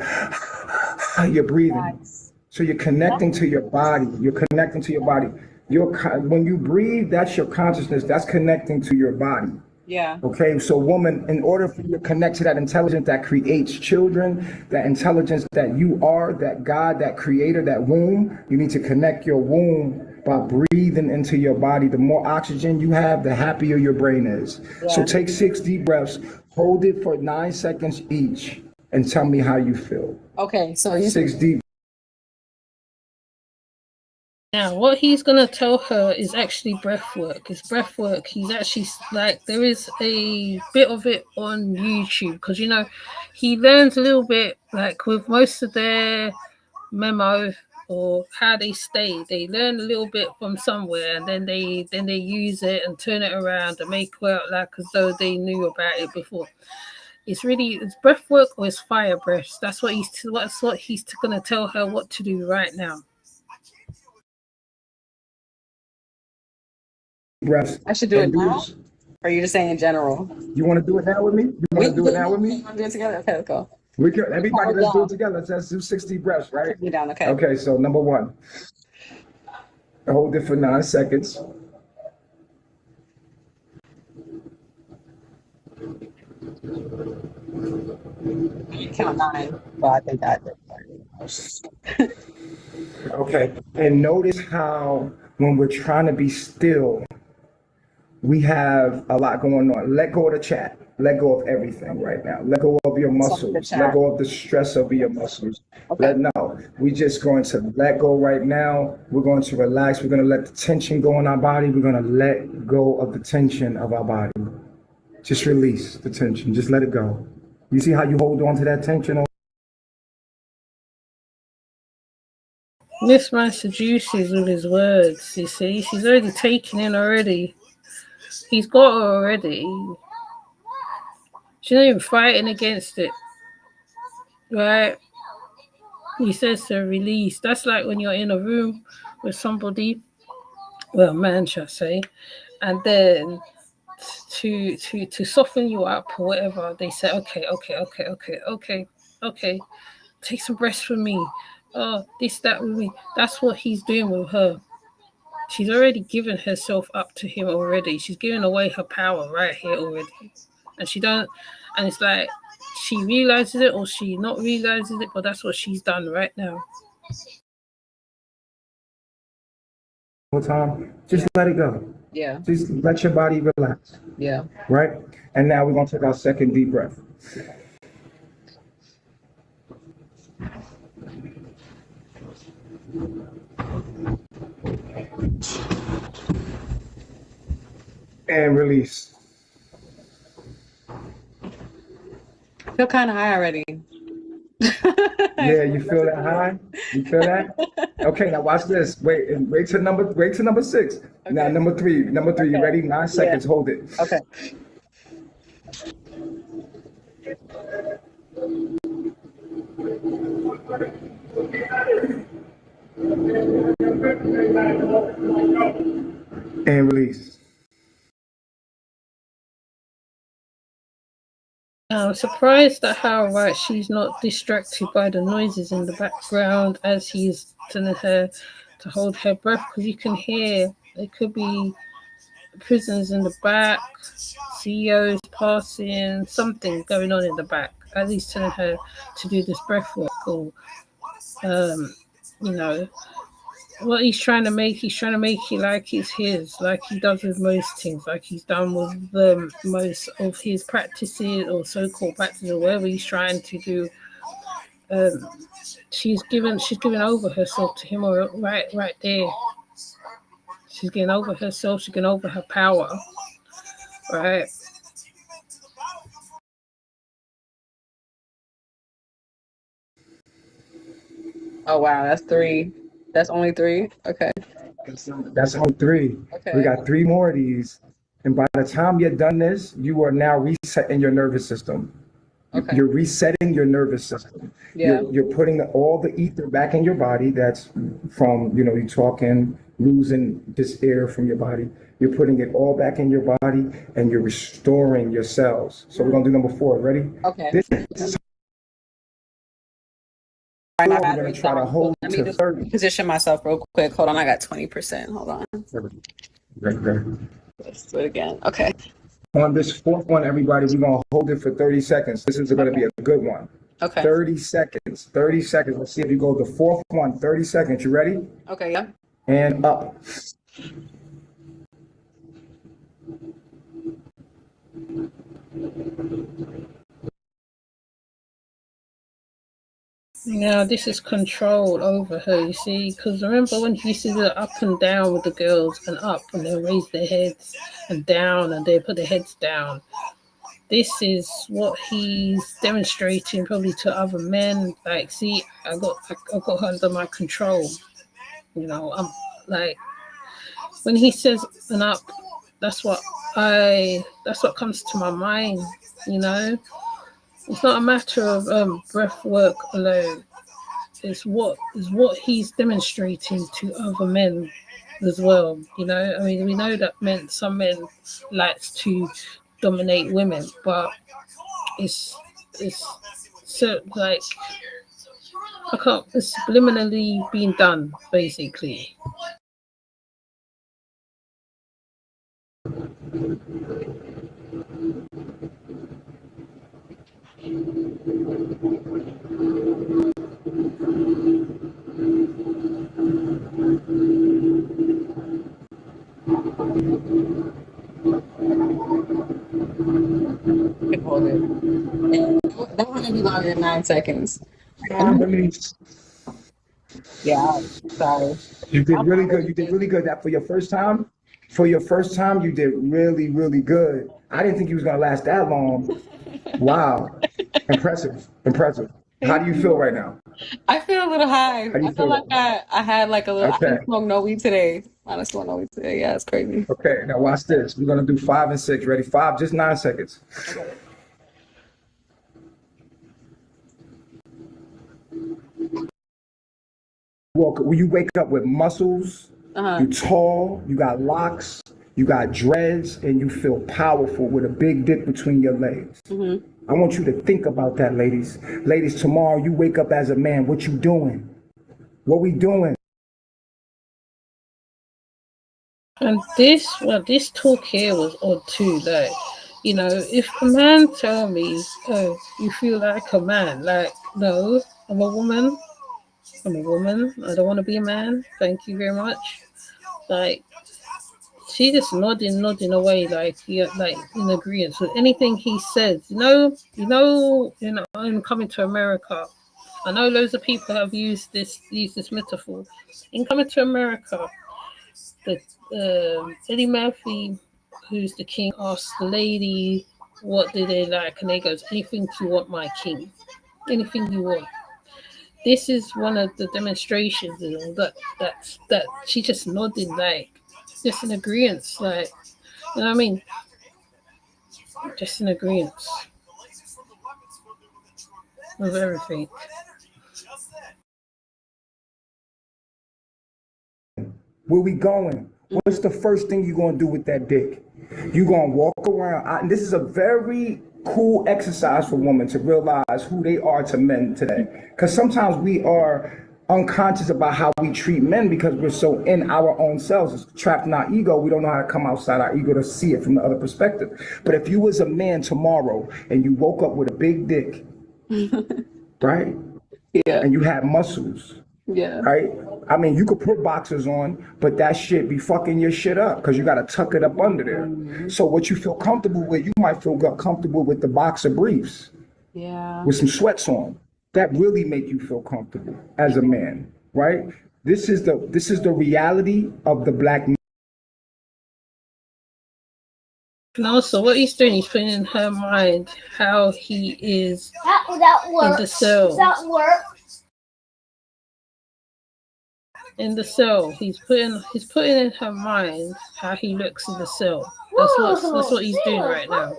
You're breathing. So you're connecting to your body. You're connecting to your body. When you breathe, that's your consciousness. That's connecting to your body. Yeah. Okay, so woman, in order for you to connect to that intelligence that creates children, that intelligence that you are, that God, that creator, that womb, you need to connect your womb by breathing into your body. The more oxygen you have, the happier your brain is. Yeah. So take 6 deep breaths, hold it for 9 seconds each, and tell me how you feel. Okay, so you 6 deep. Now, what he's gonna tell her is actually breath work. It's breath work. He's actually like, there is a bit of it on YouTube because he learns a little bit, like with most of their memo or how they stay. They learn a little bit from somewhere and then they use it and turn it around and make it out like as though they knew about it before. It's breath work or it's fire breaths. That's what he's gonna tell her what to do right now. Breaths. I should do it now? Or are you just saying in general? You want to do it now with me? You want to do it now with me? Want to do it together? Okay, let's go. We can, everybody, let's do it together. Let's do 6 deep breaths, right? Put me down, okay. Okay, so number 1. Hold it for 9 seconds. Count 9, but I think I did. Okay, and notice how when we're trying to be still, we have a lot going on. Let go of the chat. Let go of everything right now. Let go of your muscles. Let go of the stress of your muscles. Okay. We're just going to let go right now. We're going to relax. We're going to let the tension go in our body. We're going to let go of the tension of our body. Just release the tension. Just let it go. You see how you hold on to that tension? This man seduces with his words, you see. She's already taken in already. He's got her already. She's not even fighting against it. Right? He says to release. That's like when you're in a room with somebody, well, man, shall I say, and then to soften you up or whatever, they say, okay, take some breaths from me. Oh, this, that with me. That's what he's doing with her. She's already given herself up to him already. She's giving away her power right here already. and she don't, and it's like she realizes it or she not realizes it, but that's what she's done right now. Time, just let it go. Yeah. Just let your body relax. Yeah. Right? And now we're gonna take our second deep breath. And release. I feel kind of high already. Yeah, you feel that high? You feel that? Okay, now watch this. Wait to number 6. Okay. Now number three. Okay. You ready? 9 seconds. Yeah. Hold it. Okay. And release. I'm surprised at how she's not distracted by the noises in the background as he's telling her to hold her breath, because you can hear there could be prisoners in the back, CEOs passing, something going on in the back as he's telling her to do this breath work, or you know, what he's trying to make it like it's his, like he does with most things, like he's done with most of his practices or so-called practices, or whatever he's trying to do. She's given over herself to him, or right there. She's getting over herself. She's getting over her power, right? Oh wow, that's 3. That's only 3. Okay. That's only 3. Okay. We got 3 more of these, and by the time you're done this, you are now resetting your nervous system. Okay. You're resetting your nervous system. Yeah. You're putting all the ether back in your body. That's from, you talking, losing this air from your body. You're putting it all back in your body, and you're restoring your cells. So we're gonna do number 4. Ready? Okay. This is we're gonna try to hold to 30. Position myself real quick. Hold on, I got 20%. Hold on. Let's do it again. Okay. On this 4th one, everybody, we're gonna hold it for 30 seconds. This is gonna be a good one. Okay. 30 seconds. 30 seconds. Let's see if you go the 4th one. 30 seconds. You ready? Okay. Yeah. And up. Now this is control over her, you see, because remember when he used to do up and down with the girls, and up, and they raise their heads, and down, and they put their heads down. This is what he's demonstrating probably to other men. Like, see, I got her under my control. I'm like, when he says an up, that's what comes to my mind. It's not a matter of breath work alone. It's what he's demonstrating to other men as well. We know that some men likes to dominate women, but it's so like it's subliminally being done, basically. Hold it. That one gonna be longer than 9 seconds. Yeah, sorry. You did really good. You did really good. That for your first time, you did really, really good. I didn't think you was gonna last that long. Wow. Impressive. How do you feel right now? I feel a little high. I feel like I had like a little. Okay. I didn't smoke no weed today. I didn't smoke no weed today. Yeah, it's crazy. Okay, now watch this. We're gonna do 5 and 6. Ready? 5, just 9 seconds. Okay. When you wake up with muscles, you're tall, you got locks, you got dreads, and you feel powerful with a big dick between your legs. Mm-hmm. I want you to think about that, ladies. Ladies, tomorrow you wake up as a man. What you doing? What we doing? And this talk here was odd too. Like, if a man tell me, oh, you feel like a man, like, no, I'm a woman. I'm a woman. I don't want to be a man. Thank you very much. Like, she just nodding away, like, yeah, like in agreement with anything he says. In Coming to America, I know loads of people have used this metaphor. In Coming to America, the Eddie Murphy, who's the king, asks the lady, "What do they like?" And they goes, "Anything you want, my king. Anything you want." This is one of the demonstrations, that she just nodding, like, just in agreement, like, you know what I mean? Just in agreement with everything. Where we going? What's the first thing you're gonna do with that dick? You're gonna walk around. And this is a very cool exercise for women to realize who they are to men today. Because sometimes we are unconscious about how we treat men because we're so in our own selves, it's trapped in our ego. We don't know how to come outside our ego to see it from the other perspective. But if you was a man tomorrow and you woke up with a big dick, right? Yeah. And you had muscles, Yeah. right? I mean, you could put boxers on, but that shit be fucking your shit up because you got to tuck it up under there. So what you feel comfortable with, you might feel comfortable with the boxer briefs Yeah. with some sweats on. That really make you feel comfortable as a man, right? This is the reality of the black man. And also, what he's doing, he's putting in her mind how he is in the cell. In the cell, he's putting in her mind how he looks in the cell. That's what he's doing right now.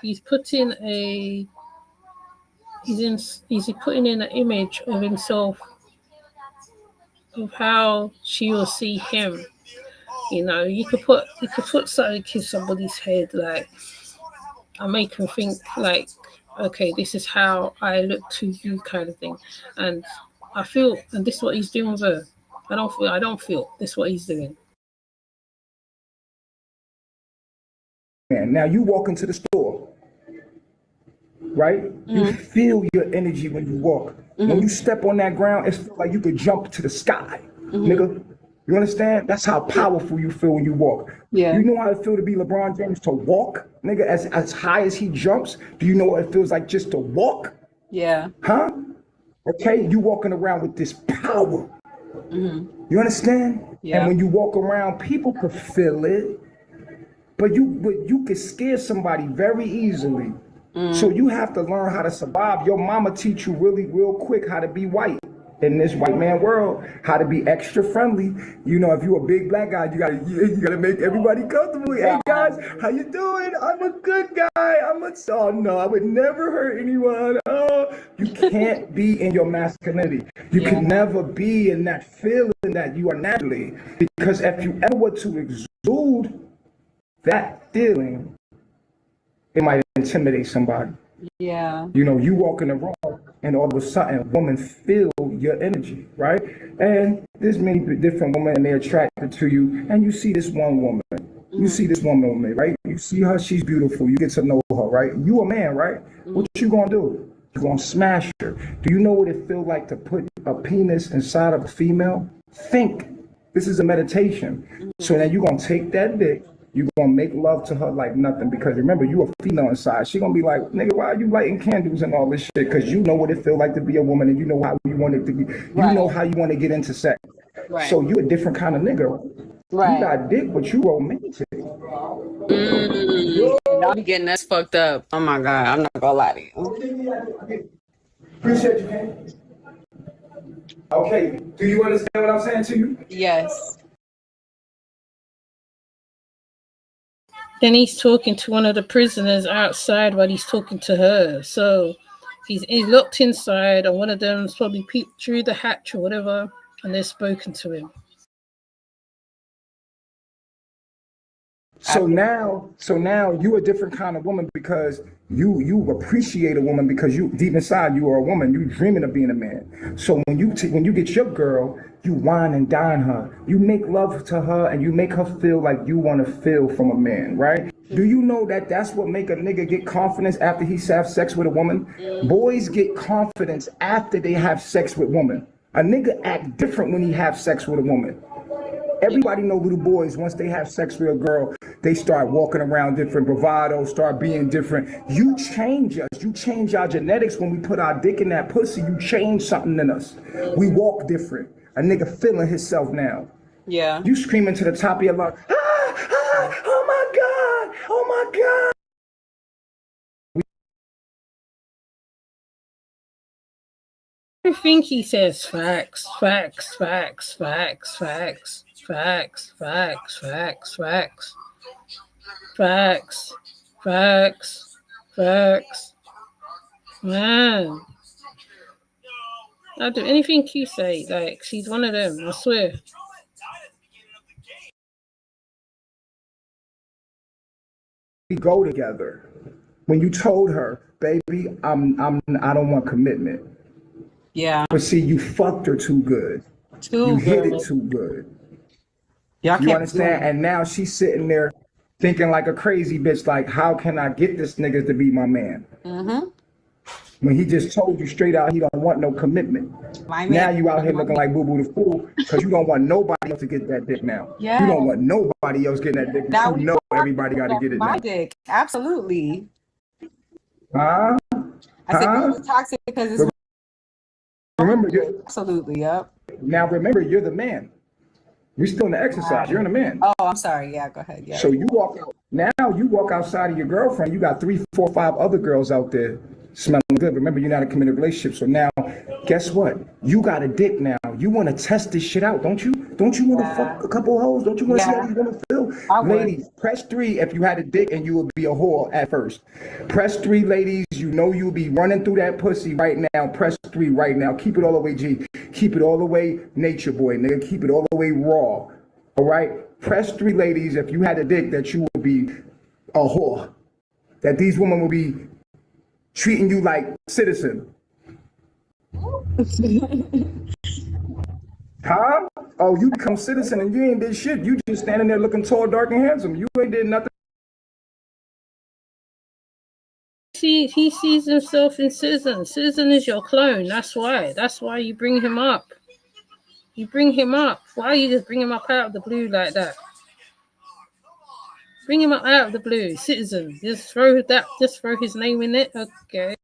He's putting putting in an image of himself, of how she will see him. You could put something in somebody's head, like, I make them think, like, okay, this is how I look to you, kind of thing. And I feel, and this is what he's doing with her. I don't feel this is what he's doing. Now you walk into the store, right? You feel your energy when you walk. When you step on that ground, it's like you could jump to the sky, nigga. You understand? That's how powerful you feel when you walk. Yeah. You know how it feels to be LeBron James to walk, nigga, as high as he jumps? Do you know what it feels like just to walk? Yeah. Huh? Okay, you walking around with this power. You understand? Yeah. And when you walk around, people could feel it, but you could scare somebody very easily. So you have to learn how to survive. Your mama teach you real quick how to be white in this white man world, how to be extra friendly. If you're a big black guy, you gotta make everybody comfortable. Hey guys, how you doing? I'm a good guy. Oh no, I would never hurt anyone. Oh, you can't be in your masculinity. You can never be in that feeling that you are naturally, because if you ever were to exude that feeling, it might intimidate somebody. Yeah. You walk in the room and all of a sudden a woman feel your energy, right? And there's many different women and they're attracted to you, and you see this one woman. You see this woman, right? You see her, she's beautiful. You get to know her, right? You a man, right? What you gonna do? You gonna smash her. Do you know what it feels like to put a penis inside of a female? Think. This is a meditation. So now you're gonna take that dick, you're gonna make love to her like nothing, because remember, you a female inside. She gonna be like, nigga, why are you lighting candles and all this shit? Because you know what it feel like to be a woman, and you know how you want it to be. You know how you want to get into sex. Right. So you a different kind of nigga. Right. You got dick, but you romantic. Y'all be getting us fucked up. Oh my God, I'm not gonna lie to you. Appreciate you, Ken. Okay, do you understand what I'm saying to you? Yes. Then he's talking to one of the prisoners outside while he's talking to her. So he's locked inside, and one of them's probably peeped through the hatch or whatever, and they've spoken to him. So now you a different kind of woman because you appreciate a woman because you deep inside you are a woman. You dreaming of being a man. So when you get your girl, you wine and dine her. You make love to her and you make her feel like you want to feel from a man, right? Do you know that that's what make a nigga get confidence after he have sex with a woman? Boys get confidence after they have sex with women. A nigga act different when he have sex with a woman. Everybody know little boys, once they have sex with a girl, they start walking around different, bravado, start being different. You change us. You change our genetics when we put our dick in that pussy. You change something in us. We walk different. A nigga feeling himself now. Yeah. You screaming to the top of your lungs, ah, ah, oh my God, oh my God. Everything he says, facts, facts, facts, facts, facts, facts, facts, facts, facts, facts, facts, facts. Man, I'll do anything you say. Like, she's one of them, I swear. We go together. When you told her, baby, I don't want commitment. Yeah. But see, you fucked her too good. You hit it too good. Y'all You can't understand? And now she's sitting there thinking like a crazy bitch, like, how can I get this nigga to be my man? Mm-hmm. When he just told you straight out he don't want no commitment. Now you out here looking like Boo Boo the Fool because you don't want nobody else to get that dick now. Yeah. You don't want nobody else getting that dick. Now you know everybody got to get it my now. dick. Absolutely. Huh? I said it was toxic because it's Remember, absolutely, yep. Now remember, you're the man. We still in the exercise. You're in the man. Oh, I'm sorry. Yeah, go ahead. Yeah. So you walk out. Now you walk outside of your girlfriend. You got 3, 4, 5 other girls out there smelling good. Remember, you're not in a committed relationship. So now, guess what? You got a dick now. You want to test this shit out, don't you? Don't you want to fuck a couple hoes? Don't you want to see how these women feel? Ladies, press 3 if you had a dick and you would be a whore at first. Press 3, ladies. You know you'll be running through that pussy right now. Press 3 right now. Keep it all the way G. Keep it all the way nature boy, nigga. Keep it all the way raw. All right? Press 3, ladies, if you had a dick that you would be a whore. That these women will be treating you like citizen. Huh? Oh, you become citizen and you ain't did shit. You just standing there looking tall, dark, and handsome. You ain't did nothing. See, he sees himself in Citizen. Citizen is your clone. That's why. That's why you bring him up. You bring him up. Why you just bring him up out of the blue like that? Bring him up out of the blue. Citizen. Just throw that. Just throw his name in it. Okay.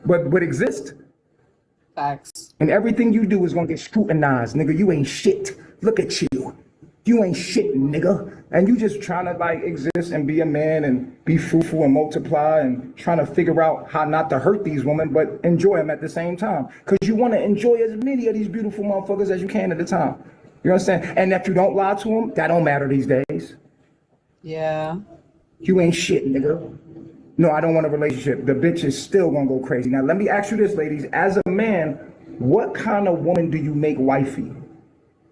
But exist. Facts. And everything you do is gonna get scrutinized, nigga. You ain't shit. Look at you. You ain't shit, nigga. And you just trying to like exist and be a man and be fruitful and multiply and trying to figure out how not to hurt these women, but enjoy them at the same time. Because you want to enjoy as many of these beautiful motherfuckers as you can at the time. You understand? And if you don't lie to them, that don't matter these days. Yeah. You ain't shit, nigga. No, I don't want a relationship. The bitch is still gonna go crazy. Now, let me ask you this, ladies. As a man, what kind of woman do you make wifey?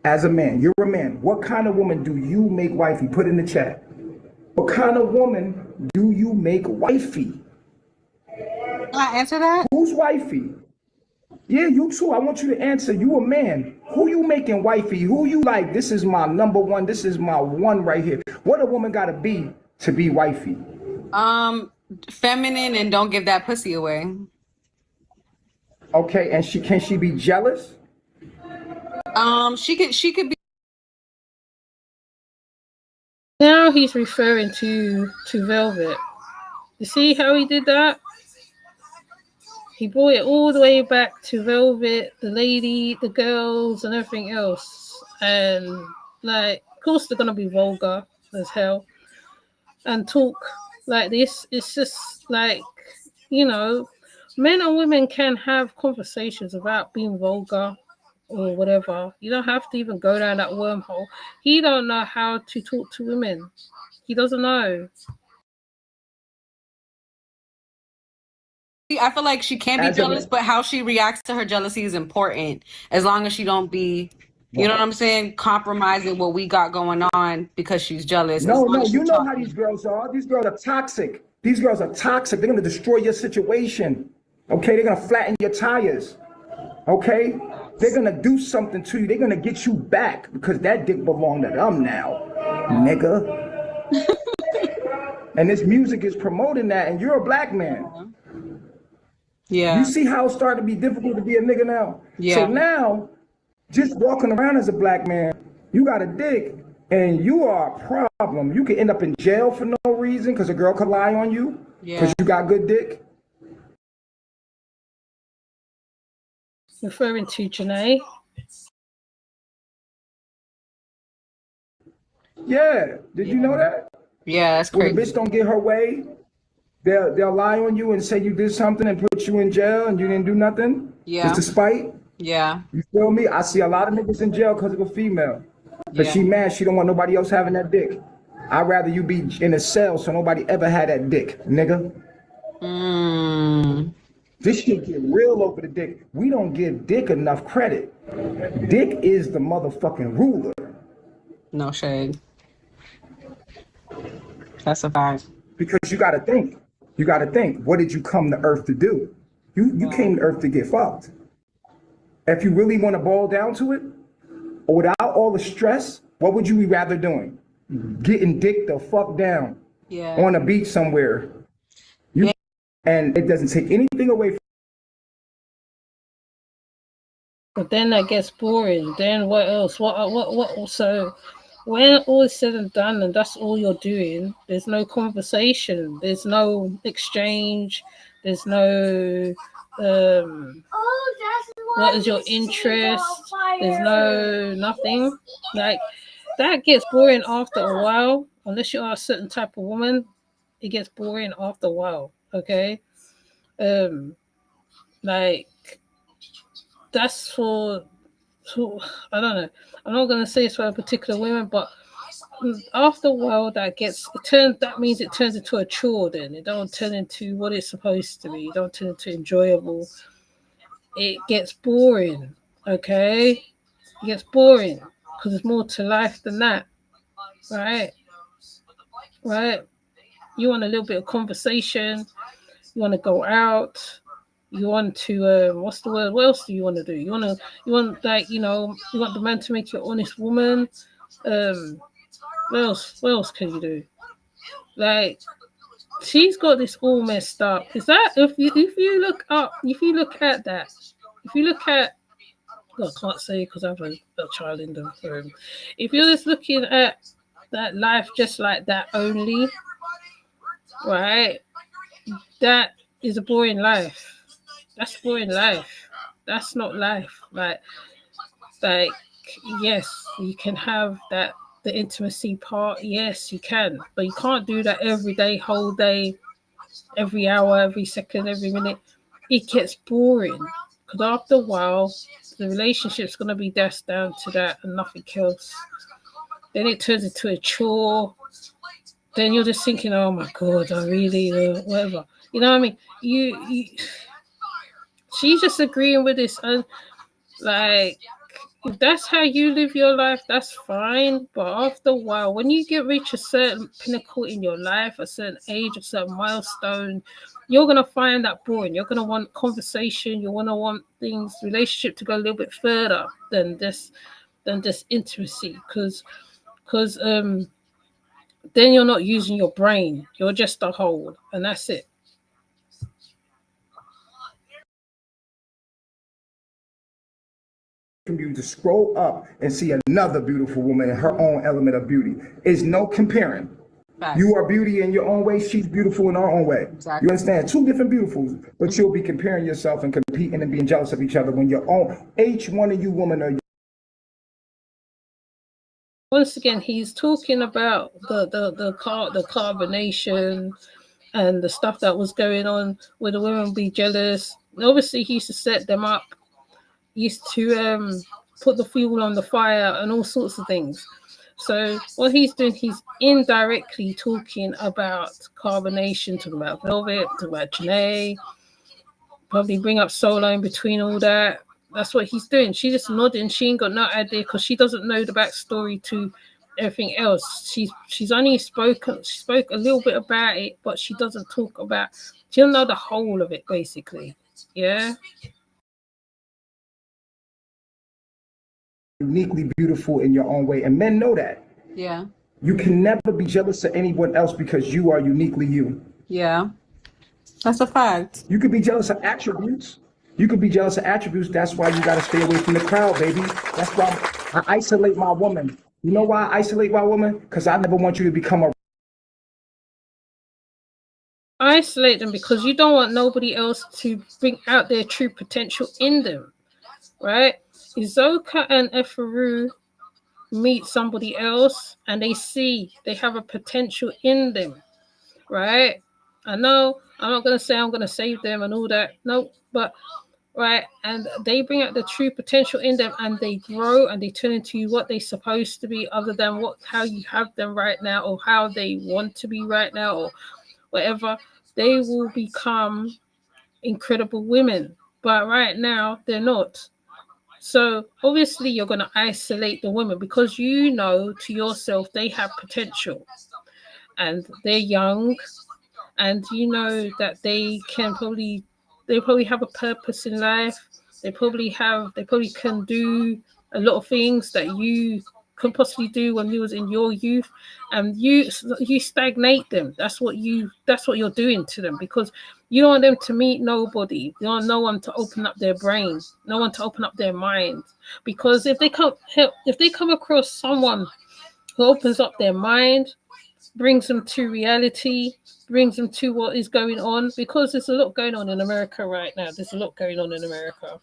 As a man, you're a man. What kind of woman do you make wifey? Put in the chat. What kind of woman do you make wifey? Can I answer that? Who's wifey? Yeah, you too. I want you to answer. You a man. Who you making wifey? Who you like? This is my number one. This is my one right here. What a woman gotta be to be wifey? Feminine and don't give that pussy away. Okay, and can she be jealous? She could be. Now he's referring to Velvet. You see how he did that? He brought it all the way back to Velvet, the lady, the girls, and everything else. And like, of course, they're gonna be vulgar as hell and talk like this. It's just like, you know, men and women can have conversations without being vulgar or whatever. You don't have to even go down that wormhole. He don't know how to talk to women. He doesn't know. I feel like she can be jealous, but how she reacts to her jealousy is important. As long as she don't be You know what I'm saying? Compromising what we got going on because she's jealous. No, you know how these girls are. These girls are toxic. These girls are toxic. They're gonna destroy your situation. Okay, they're gonna flatten your tires. Okay, they're gonna do something to you. They're gonna get you back because that dick belonged to them now, nigga. And this music is promoting that, and you're a black man. Yeah. You see how it's starting to be difficult to be a nigga now? Yeah. So now, just walking around as a black man, you got a dick, and you are a problem. You could end up in jail for no reason because a girl could lie on you because you got good dick. Referring to Janae. Yeah. Did you know that? Yeah, that's crazy. When a bitch don't get her way, they'll lie on you and say you did something and put you in jail and you didn't do nothing. Yeah. Just to spite. Yeah. You feel me? I see a lot of niggas in jail because of a female. But she mad, she don't want nobody else having that dick. I'd rather you be in a cell so nobody ever had that dick, nigga. This shit get real over the dick. We don't give dick enough credit. Dick is the motherfucking ruler. No shade. That's a fact. Because you gotta think. You gotta think. What did you come to Earth to do? You came to Earth to get fucked. If you really want to boil down to it, without all the stress, what would you be rather doing? Getting dick the fuck down on a beach somewhere. And it doesn't take anything away from. But then that gets boring. Then what else? What? So when all is said and done, and that's all you're doing, there's no conversation. There's no exchange. There's no. What is your interest? There's no nothing. Like that gets boring after a while. Unless you are a certain type of woman, it gets boring after a while. Okay. Like that's for I don't know. I'm not gonna say it's for a particular woman, but after a while that means it turns into a chore. Then it don't turn into what it's supposed to be. It don't turn into enjoyable. It gets boring. Okay, it gets boring because there's more to life than that, right? You want a little bit of conversation. You want to go out. You want to what's the word? What else do you want to do? You want like you want the man to make you an honest woman. What else can you do? Like she's got this all messed up. Is that if you look at that, well, I can't say because I have a child in the room. If you're just looking at that life just like that only, right? That is a boring life. That's boring life. That's not life. Like yes, you can have that the intimacy part. Yes, you can, but you can't do that every day, whole day, every hour, every second, every minute. It gets boring because after a while, the relationship's gonna be just down to that and nothing else. Then it turns into a chore. Then you're just thinking, oh my god, I really whatever. You know what I mean? You she's just agreeing with this, and like if that's how you live your life, that's fine. But after a while, when you reach a certain pinnacle in your life, a certain age, a certain milestone, you're gonna find that boring. You're gonna want conversation. You wanna want relationship to go a little bit further than just intimacy, because then you're not using your brain. You're just a hole, and that's it. You to scroll up and see another beautiful woman in her own element of beauty. Is no comparing. Facts. You are beauty in your own way. She's beautiful in her own way. Exactly. You understand? Two different beautifuls, but you'll be comparing yourself and competing and being jealous of each other when each one of you women are. Once again, he's talking about the carbonation and the stuff that was going on where the women be jealous. Obviously, he used to set them up. He used to put the fuel on the fire and all sorts of things. So what he's doing, he's indirectly talking about carbonation, talking about Velvet, talking about Janae, probably bring up Solo in between all that. That's what he's doing. She just nodding. She ain't got no idea because she doesn't know the backstory to everything else. She's only spoke a little bit about it, but she doesn't talk about. She don't know the whole of it, basically. Yeah. Uniquely beautiful in your own way, and men know that. Yeah. You can never be jealous of anyone else because you are uniquely you. Yeah. That's a fact. You could be jealous of attributes. You could be jealous of attributes. That's why you got to stay away from the crowd, baby. That's why I isolate my woman. You know why I isolate my woman? Because I never want you to become a. Isolate them because you don't want nobody else to bring out their true potential in them, right? Izoka and Efuru meet somebody else and they have a potential in them, right? I know I'm not going to say I'm going to save them and all that. No, but right, and they bring out the true potential in them and they grow and they turn into what they're supposed to be, other than how you have them right now or how they want to be right now or whatever. They will become incredible women, but right now they're not. So obviously you're going to isolate the women because you know to yourself they have potential and they're young, and you know that they probably have a purpose in life. They probably can do a lot of things that you could possibly do when you was in your youth, and you stagnate them. That's what you're doing to them, because you don't want them to meet nobody. You don't want no one to open up their brain, no one to open up their mind, because if they come across someone who opens up their mind, brings them to reality, brings them to what is going on, because there's a lot going on in America right now. There's a lot going on in America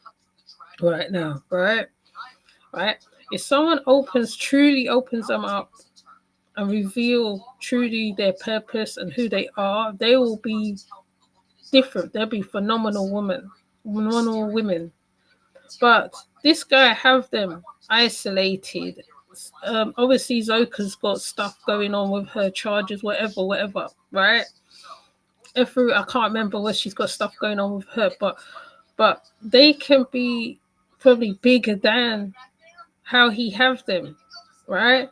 right now, right? Right? If someone truly opens them up and reveal truly their purpose and who they are, they will be different. They'll be phenomenal women. But this guy have them isolated. Obviously Zoka's got stuff going on with her charges, whatever, right? Every I can't remember where she's got stuff going on with her, but they can be probably bigger than how he have them, right?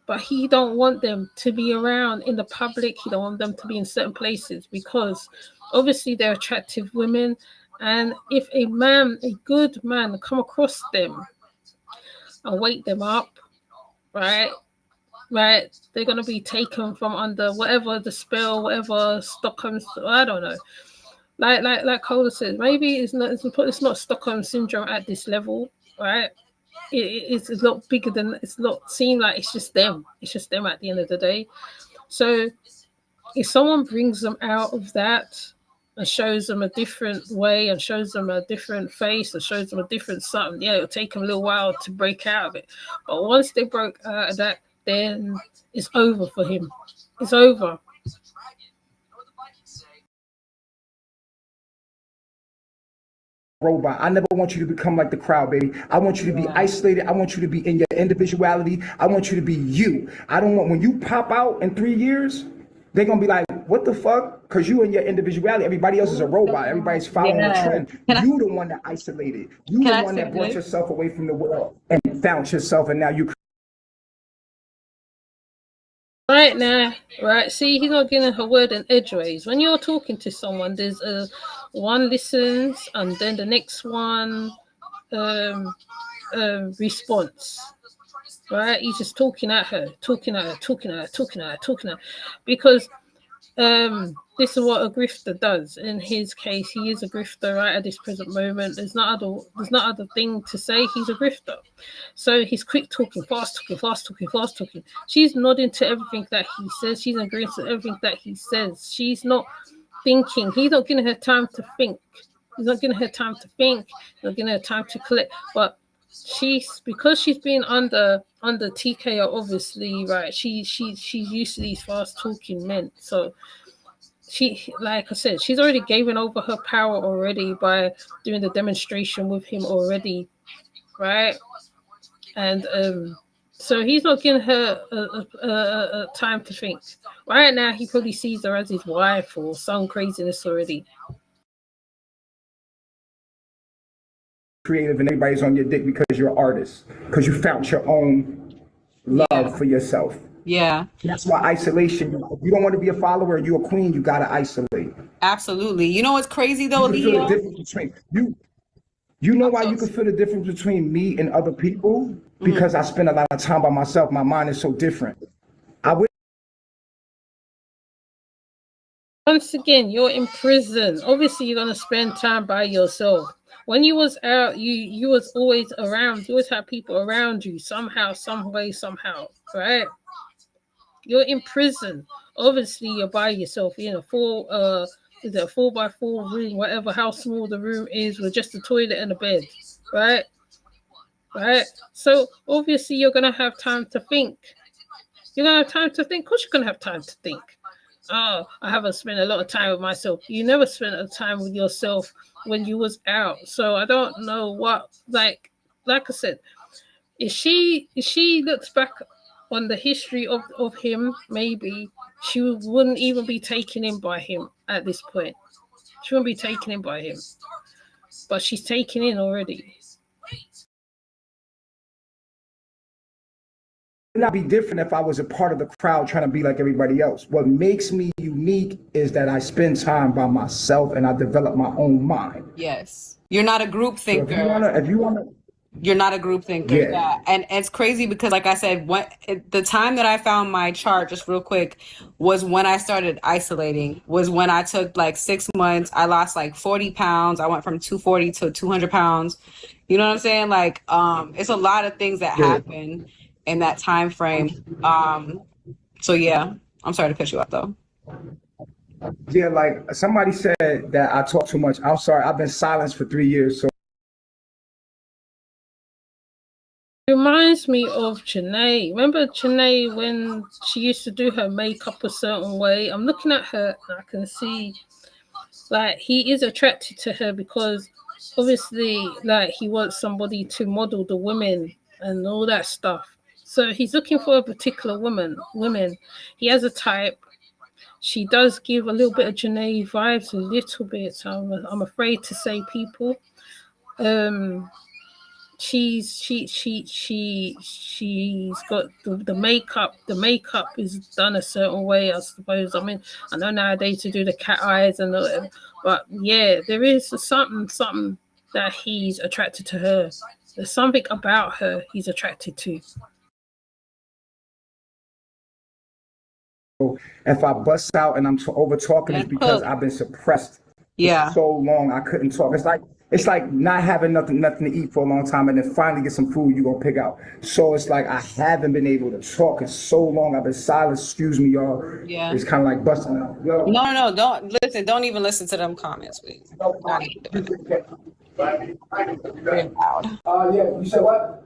But he don't want them to be around in the public. He don't want them to be in certain places because obviously they're attractive women, and if a good man, come across them and wake them up, right? Right, they're gonna be taken from under whatever the spell, whatever Stockholm. I don't know. Like Cola says, maybe it's not Stockholm syndrome at this level, right? It's a lot bigger than it's not seem like it's just them. It's just them at the end of the day. So if someone brings them out of that and shows them a different way and shows them a different face and shows them a different something, yeah, it'll take them a little while to break out of it. But once they broke out of that, then it's over for him. It's over. Robot. I never want you to become like the crowd, baby. I want you to be isolated. I want you to be in your individuality. I want you to be you. I don't want when you pop out in 3 years, they're gonna be like, what the fuck? Because you and your individuality, everybody else is a robot. Everybody's following the trend. You the one that isolated. You the one that brought yourself away from the world and found yourself, and now you. Right now, right? See, he's not giving her word in edgeways. When you're talking to someone, there's one listens and then the next one response. Right? He's just talking at her, because this is what a grifter does. In his case, he is a grifter right at this present moment. There's not other thing to say. He's a grifter. So he's quick talking, fast talking. She's nodding to everything that he says. She's agreeing to everything that he says. She's not thinking. He's not giving her time to think. He's not giving her time to think. He's not giving her time to collect. But because she's been under TKO, obviously, right? She's used to these fast talking men. So she, like I said, she's already given over her power already by doing the demonstration with him already, right? And so he's not giving her a time to think. Right now, he probably sees her as his wife or some craziness already. creative and everybody's on your dick because you're an artist, because you found your own love for yourself. Yeah. That's why isolation, if you don't want to be a follower, you're a queen, you got to isolate. Absolutely. You know what's crazy though, You can feel the Leo? difference between you. You know why you can feel the difference between me and other people? Because I spend a lot of time by myself. My mind is so different. I would. Once again, you're in prison. Obviously, you're gonna spend time by yourself. When you was out, you was always around. You always had people around you somehow, some way, somehow, right? You're in prison. Obviously, you're by yourself. You're in a is it a 4x4 room, whatever, how small the room is, with just a toilet and a bed, right? Right. So obviously, you're gonna have time to think. You're gonna have time to think. Of course, you're gonna have time to think. Oh, I haven't spent a lot of time with myself. You never spent a time with yourself when you was out. So I don't know what, like I said, if she looks back on the history of him, maybe she wouldn't even be taken in by him at this point. She wouldn't be taken in by him. But she's taken in already. It would not be different if I was a part of the crowd trying to be like everybody else. What makes me unique is that I spend time by myself and I develop my own mind. Yes. You're not a group So thinker. if you wanna, You're not a group thinker. Yeah. And it's crazy because, like I said, the time that I found my chart, just real quick, was when I started isolating, was when I took like 6 months. I lost like 40 pounds. I went from 240 to 200 pounds. You know what I'm saying? Like, it's a lot of things that happen in that time frame. So yeah, I'm sorry to cut you off though. Yeah, like somebody said that I talk too much. I'm sorry. I've been silenced for 3 years. So It reminds me of Janae. Remember Janae when she used to do her makeup a certain way? I'm looking at her and I can see like he is attracted to her because obviously like he wants somebody to model the women and all that stuff. So he's looking for a particular woman. He has a type. She does give a little bit of Janae vibes, a little bit. I'm afraid to say people. She's got the makeup. The makeup is done a certain way, I suppose. I mean, I know nowadays to do the cat eyes and whatever, but yeah, there is something that he's attracted to her. There's something about her he's attracted to. if I bust out and I'm over talking, it's because I've been suppressed for so long. I couldn't talk. It's like not having nothing to eat for a long time, and then finally get some food you're gonna pick out. So it's like I haven't been able to talk in so long. I've been silent. Excuse me, y'all. Yeah. It's kind of like busting out. Yo. No, don't listen. Don't even listen to them comments, please. Not even doing it. Very loud. Yeah. You said what?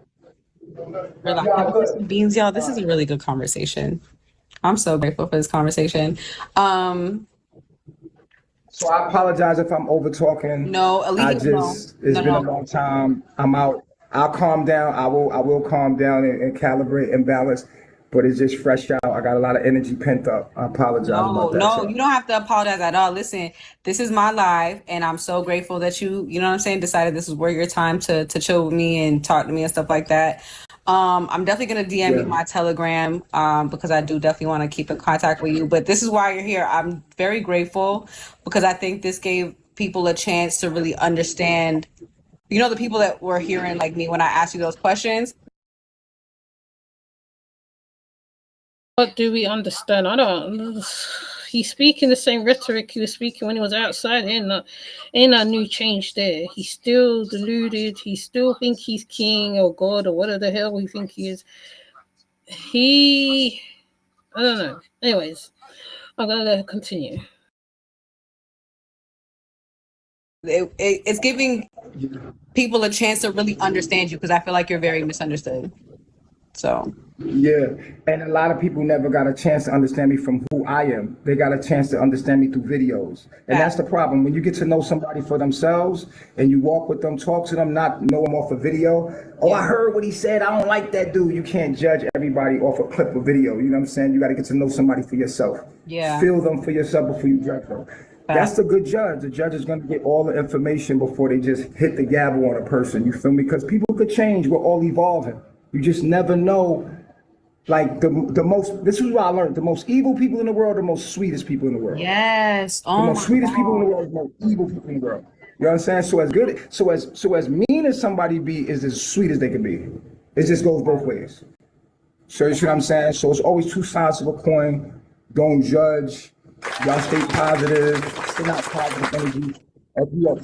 Relax. Beans, y'all. This is a really good conversation. I'm so grateful for this conversation. So I apologize if I'm over talking. No, it's been a long time. I'm out. I'll calm down. I will calm down and calibrate and balance. But it's just fresh out. I got a lot of energy pent up. I apologize about that. No, you don't have to apologize at all. Listen, this is my live, and I'm so grateful that you know what I'm saying, decided this was worth your time to chill with me and talk to me and stuff like that. I'm definitely gonna DM you my Telegram because I do definitely want to keep in contact with you. But this is why you're here. I'm very grateful because I think this gave people a chance to really understand. You know, the people that were hearing like me when I asked you those questions. What do we understand? I don't. He's speaking the same rhetoric he was speaking when he was outside. Ain't no new change there. He's still deluded. He still think he's king or god or whatever the hell we think he is. I don't know. Anyways, I'm gonna let her continue. It's giving people a chance to really understand you because I feel like you're very misunderstood. So yeah, and a lot of people never got a chance to understand me from who I am. They got a chance to understand me through videos, and that's the problem. When you get to know somebody for themselves and you walk with them, talk to them, not know them off a video. Oh, I heard what he said. I don't like that dude. You can't judge everybody off a clip of video. You know what I'm saying? You got to get to know somebody for yourself. Yeah. Feel them for yourself before you judge them. That's the good judge. The judge is going to get all the information before they just hit the gavel on a person. You feel me? Because people could change. We're all evolving. You just never know. Like the most. This is what I learned. The most evil people in the world are the most sweetest people in the world. Yes. The Oh most my sweetest people in the God. world are the most evil people in the world. You know what I'm saying? So as mean as somebody be is as sweet as they can be. It just goes both ways. So you see what I'm saying? So it's always two sides of a coin. Don't judge. Y'all stay positive. Stay not positive energy. If you are,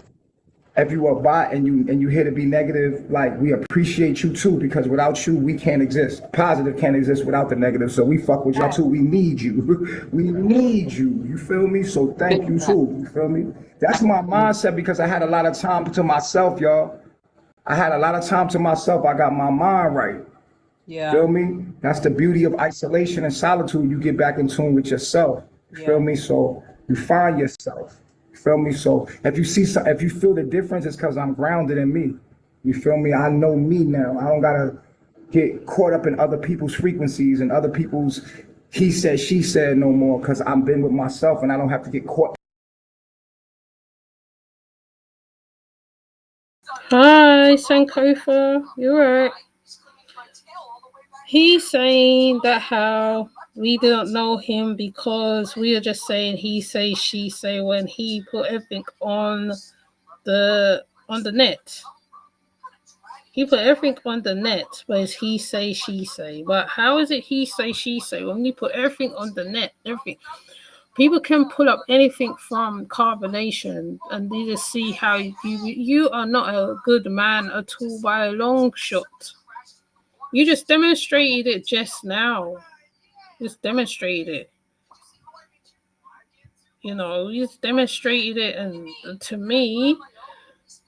if you are bot and you here to be negative, like we appreciate you too, because without you we can't exist. Positive can't exist without the negative. So we fuck with y'all too. We need you. We need you. You feel me? So thank you too. You feel me? That's my mindset because I had a lot of time to myself, y'all. I had a lot of time to myself. I got my mind right. Yeah. Feel me? That's the beauty of isolation and solitude. You get back in tune with yourself. You feel me? So you find yourself. You feel me? So if you feel the difference, it's because I'm grounded in me. You feel me? I know me now. I don't gotta get caught up in other people's frequencies and other people's he said, she said no more because I've been with myself and I don't have to get caught. Hi, Sankofa. You're right. He's saying that how we don't know him because we are just saying he say, she say when he put everything on the net. He put everything on the net, but it's he say, she say. But how is it he say, she say when you put everything on the net? Everything. People can pull up anything from carbonation and they just see how you are not a good man at all by a long shot. You just demonstrated it just now. Just demonstrated it. You know, you just demonstrated it, and to me,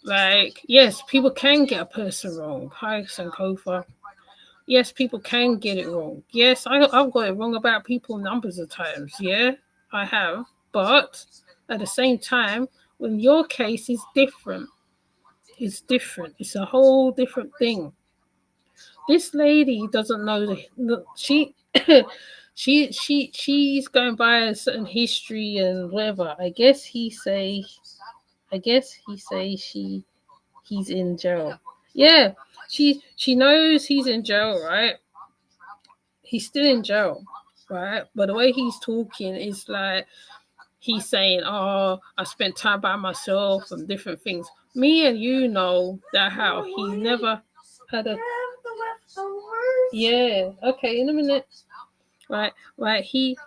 like, yes, people can get a person wrong. Hi, Sankofa. Yes, people can get it wrong. Yes, I've got it wrong about people numbers of times. Yeah, I have. But at the same time, when your case is different, it's different. It's a whole different thing. This lady doesn't know she she's going by a certain history and whatever. I guess he say he's in jail. Yeah, she knows he's in jail, right? He's still in jail, right? But the way he's talking is like he's saying, "Oh, I spent time by myself and different things." Me and you know that how he never had a. Yeah. Okay. In a minute. Right. Right. He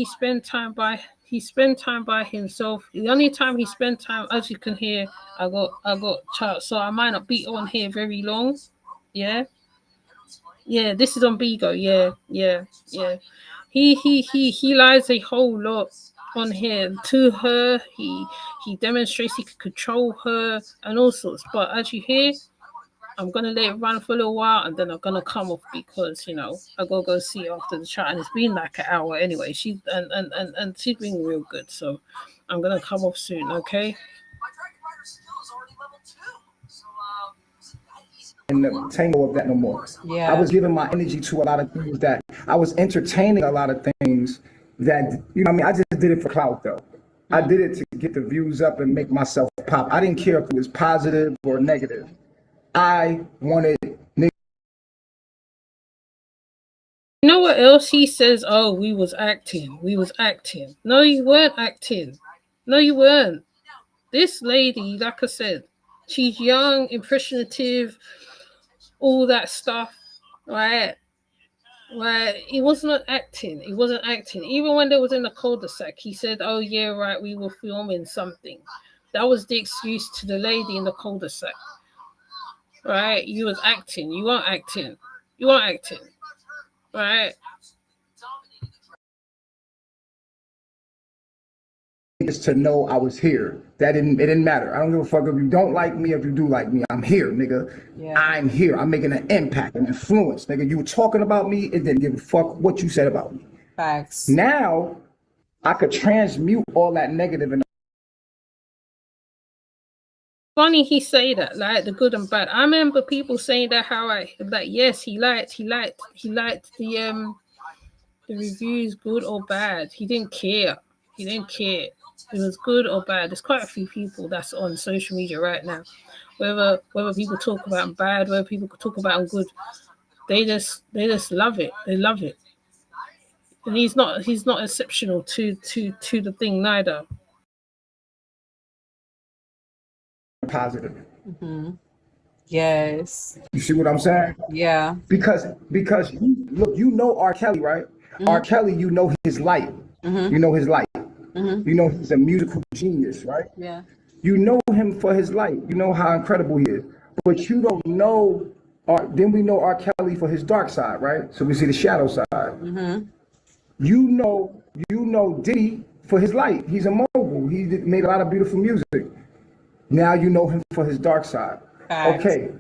spent time by himself. The only time he spent time, as you can hear, I got child, so I might not be on here very long. Yeah. Yeah. This is on Bigo. Yeah. Yeah. Yeah. He lies a whole lot on here to her. He demonstrates he can control her and all sorts. But as you hear, I'm gonna let it run for a little while and then I'm gonna come off because I gotta go see her after the chat and it's been like an hour anyway. And she's been real good, so I'm gonna come off soon, okay? In the tangle of that no more. I Yeah. was giving my energy to a lot of things that I was entertaining a lot of things that I just did it for clout though. I did it to get the views up and make myself pop. I didn't care if it was positive or negative. I wanted niggas. You know what else he says? Oh, we was acting. We was acting. No, you weren't acting. No, you weren't. This lady, like I said, she's young, impressionative, all that stuff, right? Right, he was not acting. He wasn't acting. Even when they was in the cul-de-sac, he said, "Oh yeah, right, we were filming something." That was the excuse to the lady in the cul-de-sac. Right, you was acting. You weren't acting. You weren't acting. Right. To know I was here. It didn't matter. I don't give a fuck if you don't like me, if you do like me. I'm here, nigga. Yeah. I'm here. I'm making an impact, an influence, nigga. You were talking about me, it didn't give a fuck what you said about me. Facts. Now I could transmute all that negative and Funny he say that, like the good and bad. I remember people saying that yes, he liked the reviews, good or bad. He didn't care. He didn't care. It was good or bad. There's quite a few people that's on social media right now. Whether people talk about bad, whether people talk about good, they just love it. They love it. And he's not exceptional to the thing neither. Positive. Mm-hmm. Yes. You see what I'm saying? Yeah. Because look, you know R. Kelly, right? Mm-hmm. R. Kelly, you know his light. Mm-hmm. You know his light. Mm-hmm. You know he's a musical genius, right? Yeah. You know him for his light. You know how incredible he is. But you don't know, then we know R. Kelly for his dark side, right? So we see the shadow side. Mm-hmm. You know Diddy for his light. He's a mogul. He made a lot of beautiful music. Now you know him for his dark side. Facts. Okay.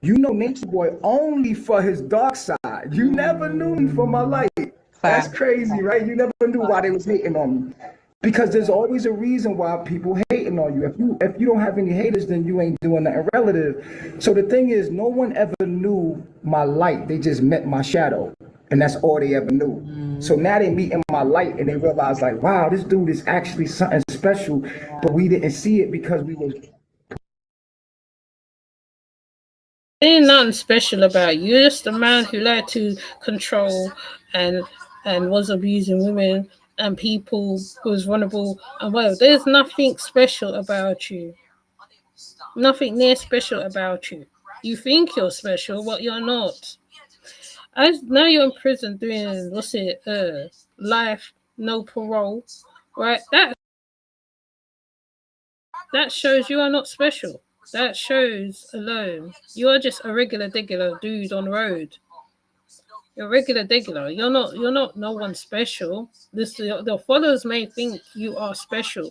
You know Nature Boy only for his dark side. You never knew me for my light. That's crazy, right? You never knew why they was hating on me. Because there's always a reason why people hating on you. If you don't have any haters, then you ain't doing nothing relative. So the thing is, no one ever knew my light. They just met my shadow. And that's all they ever knew. So now they meet in my light and they realize like, wow, this dude is actually something special, but we didn't see it because we were. Ain't nothing special about you. You're just a man who liked to control and was abusing women and people who was vulnerable and well. There's nothing special about you. Nothing near special about you. You think you're special, but you're not. Now you're in prison doing life, no parole, right? That shows you are not special. That shows alone you are just a regular dude on the road. You're regular degular. You're not no one special. The followers may think you are special,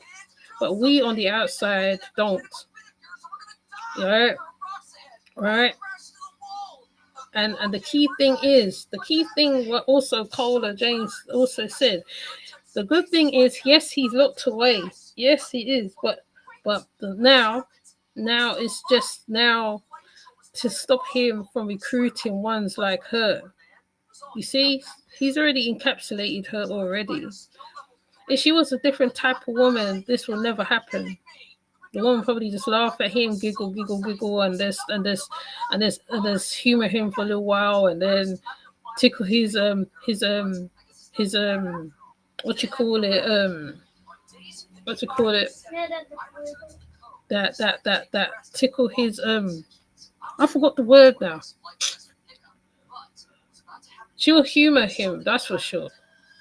but we on the outside don't. Right? And the key thing what also Cola James also said, the good thing is yes, he's looked away. Yes, he is, but now it's just now to stop him from recruiting ones like her. You see, he's already encapsulated her already. If she was a different type of woman, this will never happen. The woman probably just laugh at him, giggle, and this humor him for a little while, and then tickle his what you call it that tickle his I forgot the word now. She will humor him, that's for sure.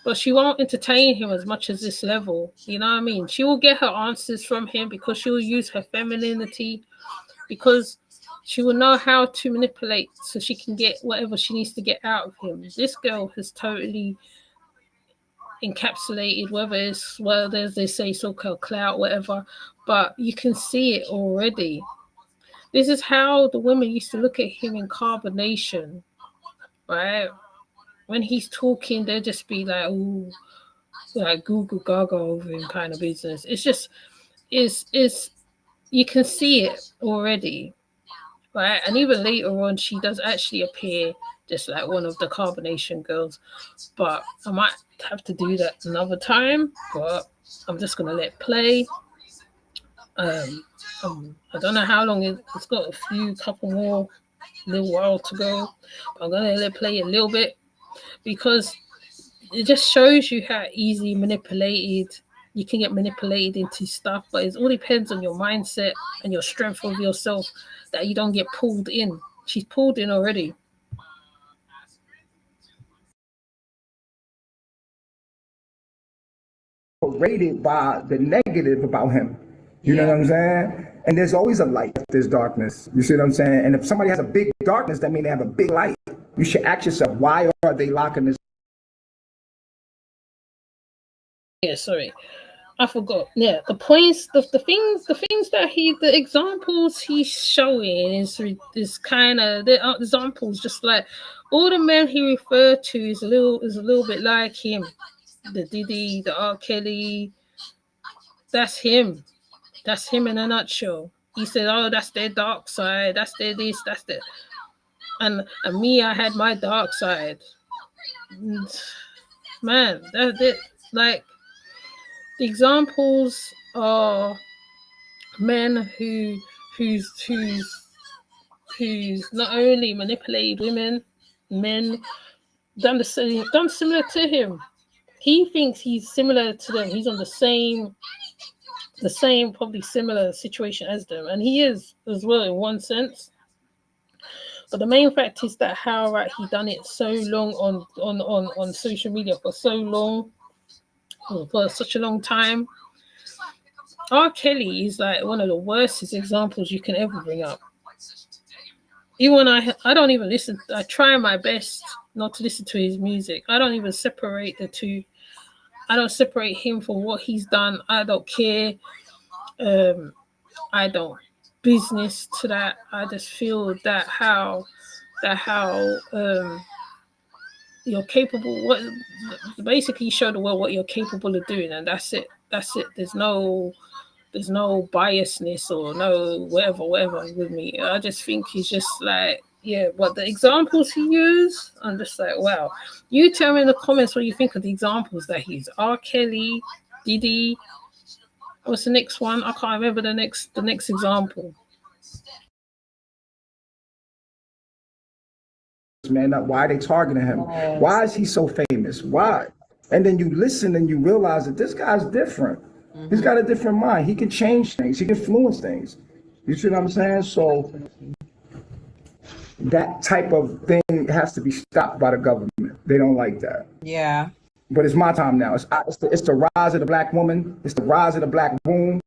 But she won't entertain him as much as this level. You know what I mean? She will get her answers from him because she will use her femininity, because she will know how to manipulate so she can get whatever she needs to get out of him. This girl has totally encapsulated, whether it's, well, as they say, so-called clout, whatever, but you can see it already. This is how the women used to look at him in carbonation, right? When he's talking, they'll just be like, "Ooh, like Google Gaga over him," kind of business. It's just, it's you can see it already, right? And even later on, she does actually appear just like one of the carbonation girls. But I might have to do that another time. But I'm just gonna let it play. I don't know how long it's got. Couple more, little while to go. But I'm gonna let it play a little bit because it just shows you how easily manipulated you can get manipulated into stuff. But it all depends on your mindset and your strength of yourself that you don't get pulled in. She's pulled in already. Rated by the negative about him. You know what I'm saying? And there's always a light, there's darkness. You see what I'm saying? And if somebody has a big darkness, that means they have a big light. You should ask yourself, why are they locking this? Yeah, sorry. I forgot. Yeah, the points, the things that the examples he's showing is kind of the examples. Just like all the men he referred to is a little bit like him. The Diddy, the R. Kelly, that's him. That's him in a nutshell. He said, "Oh, that's their dark side. That's their this. That's their." And me, I had my dark side. Man, that's it. Like, The examples are men who's not only manipulated women, men done similar to him. He thinks he's similar to them. He's on the same, probably similar situation as them, and he is as well in one sense. But the main fact is that how he done it so long on social media for so long, for such a long time. R. Kelly is like one of the worst examples you can ever bring up. Even when I don't even listen. I try my best not to listen to his music. I don't even separate the two. I don't separate him from what he's done. I don't care. I don't business to that. I just feel that how you're capable. What basically show the world what you're capable of doing, and that's it. There's no biasness or no whatever with me. I just think he's just like, yeah, but the examples he used, I'm just like, wow. You tell me in the comments what you think of the examples that he's R. Kelly, Diddy. What's the next one? I can't remember the next example. Man, why are they targeting him? Why is he so famous? Why? And then you listen and you realize that this guy's different. He's got a different mind. He can change things. He can influence things. You see what I'm saying? So that type of thing has to be stopped by the government. They don't like that. Yeah. But it's my time now. It's the rise of the black woman. It's the rise of the black womb.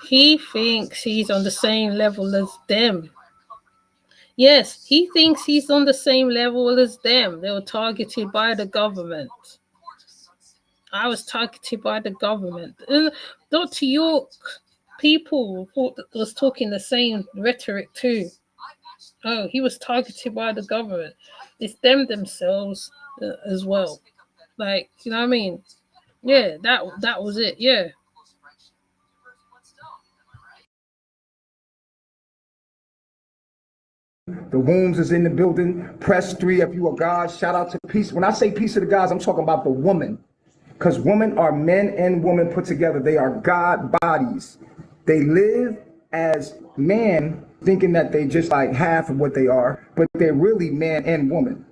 He thinks he's on the same level as them. Yes, he thinks he's on the same level as them. They were targeted by the government. I was targeted by the government. Dr. York, people was talking the same rhetoric too. Oh, he was targeted by the government. It's them themselves as well. Like, you know what I mean? Yeah, that was it. Yeah. The wombs is in the building. Press 3 if you are God. Shout out to peace. When I say peace of the gods, I'm talking about the woman. Because women are men and women put together. They are God bodies. They live as man, thinking that they just like half of what they are, but they're really man and woman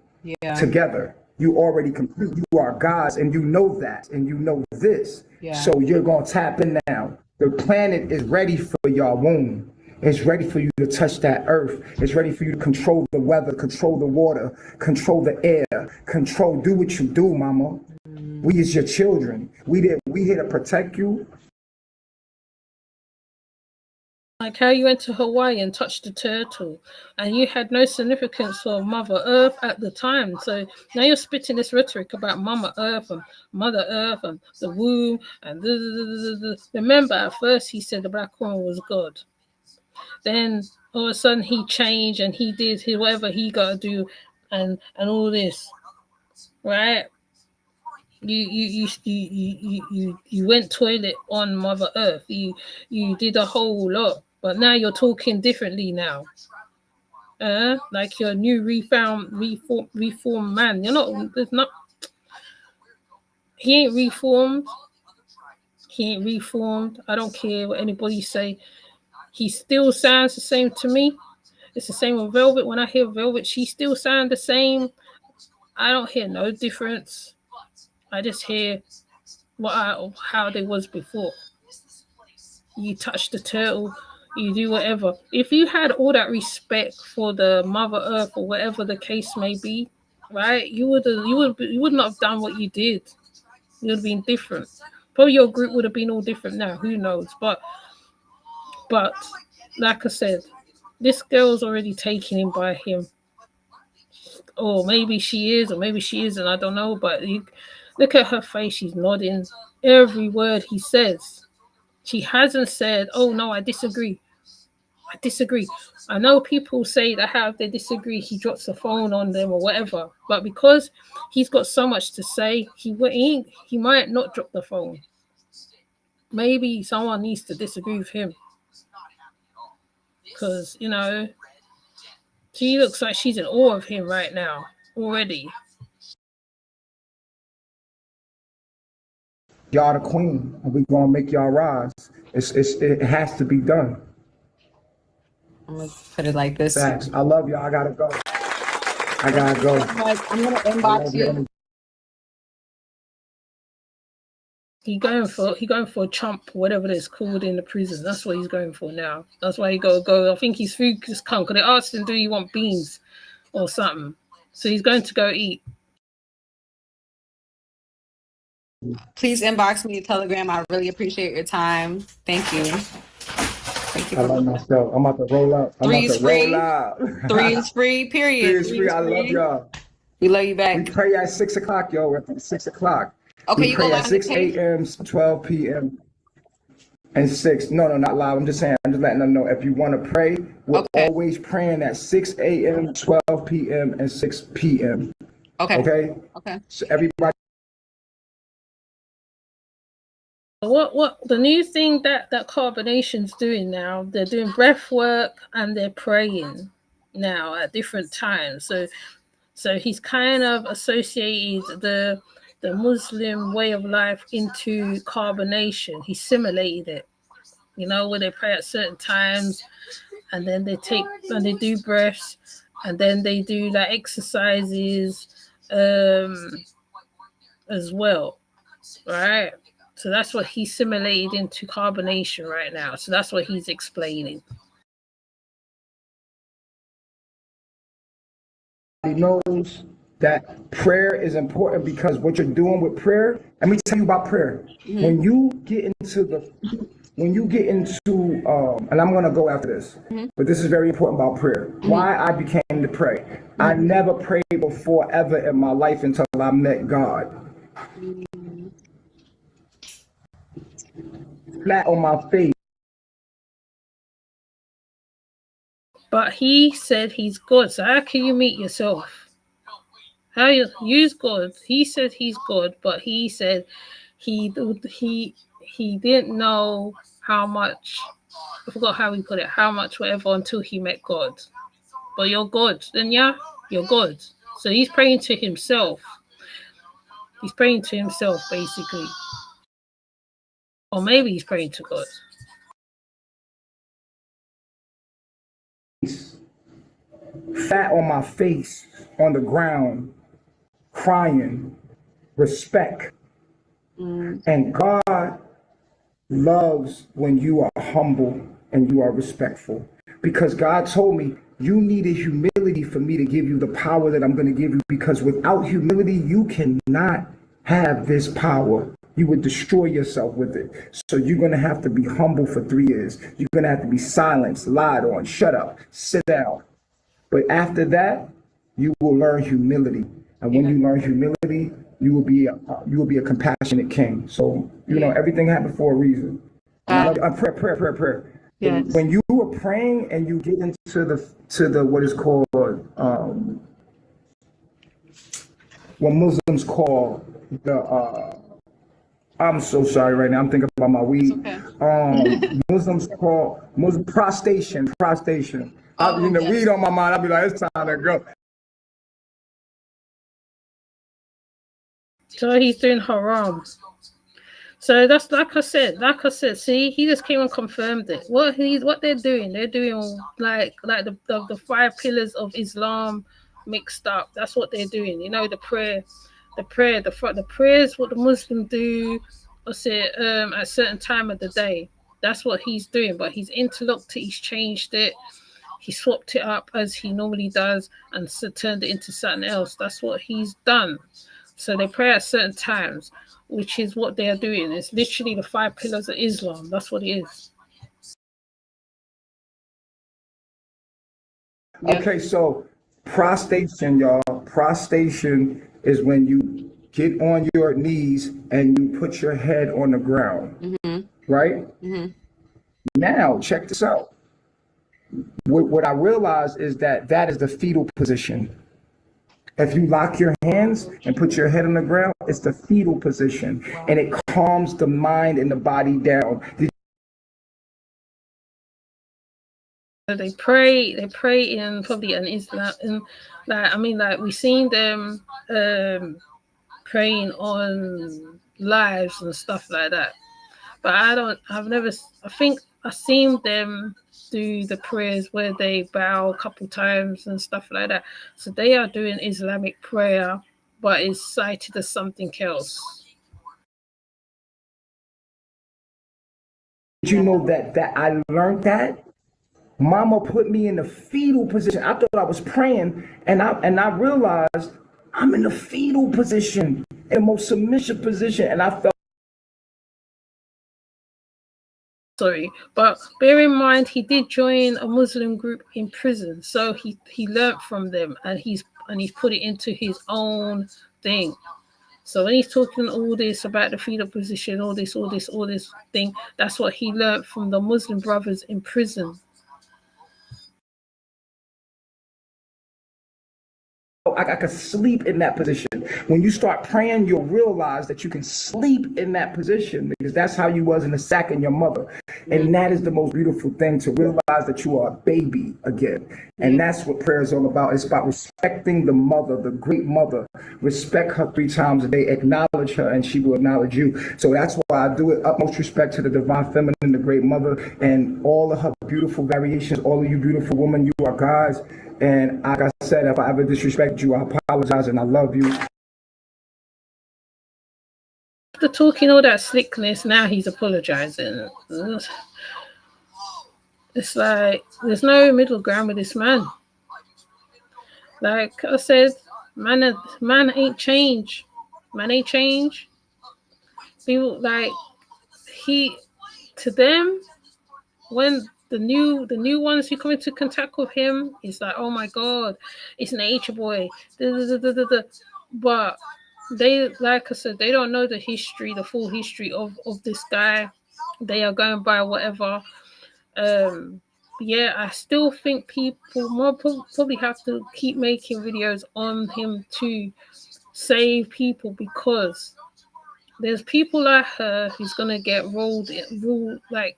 together. You already complete. You are gods, and you know that, and you know this. Yeah. So you're going to tap in now. The planet is ready for your womb. It's ready for you to touch that earth. It's ready for you to control the weather, control the water, control the air, do what you do, mama. We is your children. We here to protect you. Like how you went to Hawaii and touched the turtle, and you had no significance for Mother Earth at the time. So now you're spitting this rhetoric about Mama Earth and Mother Earth and the womb and remember, at first he said the black woman was God. Then all of a sudden he changed and he did whatever he got to do, and all this, right? You went toilet on Mother Earth. You did a whole lot, but now you're talking differently now. Like you're a new reformed man. You're not. There's not. He ain't reformed. I don't care what anybody say. He still sounds the same to me. It's the same with Velvet. When I hear Velvet, she still sounds the same. I don't hear no difference. I just hear how they was before. You touch the turtle, you do whatever. If you had all that respect for the Mother Earth or whatever the case may be, right? You would not have done what you did. It would have been different. Probably your group would have been all different now. Who knows? But like I said, this girl's already taken in by him. Or maybe she is, or maybe she isn't. I don't know. But look at her face. She's nodding every word he says. She hasn't said, oh, no, I disagree. I know people say that how they disagree, he drops the phone on them or whatever. But because he's got so much to say, he might not drop the phone. Maybe someone needs to disagree with him. Because, she looks like she's in awe of him right now already. Y'all the queen, and we gonna make y'all rise. It has to be done. I'm gonna put it like this. Facts. I love y'all. I gotta go. I gotta go. I'm gonna I inbox love you. y'all. He going for Trump, whatever it's called in the prison. That's what he's going for now. That's why he go. I think his food just come because they asked him, "Do you want beans or something?" So he's going to go eat. Please inbox me a Telegram. I really appreciate your time. Thank you. Thank you I love myself. I'm about to roll up. I'm about to roll out. 3 is free, period. 3 is free. I love y'all. We love you back. We pray at 6 o'clock, yo. At 6 o'clock. Okay, We you pray go at on the 6 page. a.m., 12 p.m. and 6. No, not live. I'm just saying. I'm just letting them know. If you want to pray, we're always praying at 6 a.m., 12 p.m., and 6 p.m. Okay? So everybody. What the new thing that Carbonation's doing now? They're doing breath work and they're praying now at different times. So he's kind of associated the Muslim way of life into carbonation. He simulated it, where they pray at certain times, and then they do breaths, and then they do like exercises as well, right? So that's what he simulated into carbonation right now. So that's what he's explaining. He knows that prayer is important because what you're doing with prayer, let me tell you about prayer. Mm-hmm. When you get into and I'm going to go after this, but this is very important about prayer. Why I became to pray. I never prayed before ever in my life until I met God. Flat on my face. But he said he's God. So how can you meet yourself? How you use God? He said he's God, but he said he didn't know how much. I forgot how he put it. How much, whatever, until he met God. But you're God, then yeah, you're God. So he's praying to himself. He's praying to himself, basically, or maybe he's praying to God. Flat on my face, on the ground, crying, respect. And God loves when you are humble and you are respectful. Because God told me, you needed humility for me to give you the power that I'm going to give you. Because without humility, you cannot have this power. You would destroy yourself with it. So you're going to have to be humble for 3 years. You're going to have to be silenced, lied on, shut up, sit down. But after that, you will learn humility. And when you learn humility, you will be a compassionate king. So, everything happened for a reason. Prayer. Yes. When you are praying and you get into the what is called what Muslims call the I'm so sorry right now. I'm thinking about my weed. Okay. Muslims call prostration. Weed on my mind. I'll be like, it's time to go. So he's doing haram. So that's like I said. See, he just came and confirmed it. What they're doing like the 5 pillars of Islam mixed up. That's what they're doing. The prayers what the Muslims do. At a certain time of the day. That's what he's doing. But he's interlocked it. He's changed it. He swapped it up as he normally does and turned it into something else. That's what he's done. So they pray at certain times, which is what they are doing. It's literally the 5 pillars of Islam. That's what it is. Okay, so prostration, y'all. Prostration is when you get on your knees and you put your head on the ground, right? Now, check this out. What I realized is that is the fetal position. If you lock your hands and put your head on the ground, it's the fetal position, and it calms the mind and the body down. They pray in probably an Islam, and we've seen them praying on lives and stuff like that. But I think I've seen them do the prayers where they bow a couple times and stuff like that. So they are doing Islamic prayer, but it's cited as something else. Did you know that I learned that? Mama put me in the fetal position. I thought I was praying, and I realized I'm in the fetal position, in the most submissive position, and I felt. Sorry, but bear in mind he did join a Muslim group in prison, so he learnt from them, and he's put it into his own thing. So when he's talking all this about the fetal position, all this thing, that's what he learnt from the Muslim brothers in prison. I could sleep in that position. When you start praying, you'll realize that you can sleep in that position because that's how you was in the sack in your mother. And that is the most beautiful thing, to realize that you are a baby again. And that's what prayer is all about. It's about respecting the mother, the great mother. Respect her 3 times a day. Acknowledge her, and she will acknowledge you. So that's why I do it. Utmost respect to the divine feminine, the great mother, and all of her beautiful variations. All of you beautiful women, you are God's. And like I said, if I ever disrespect you, I apologize, and I love you. After talking all that slickness, now he's apologizing. It's like there's no middle ground with this man. Like I said, man ain't change. Man ain't change. People like to them, when the new ones who come into contact with him, it's like, oh my god, it's Nature Boy. But they, like I said, they don't know the history, the full history of this guy. They are going by whatever. I still think people more probably have to keep making videos on him to save people, because there's people like her who's gonna get ruled like,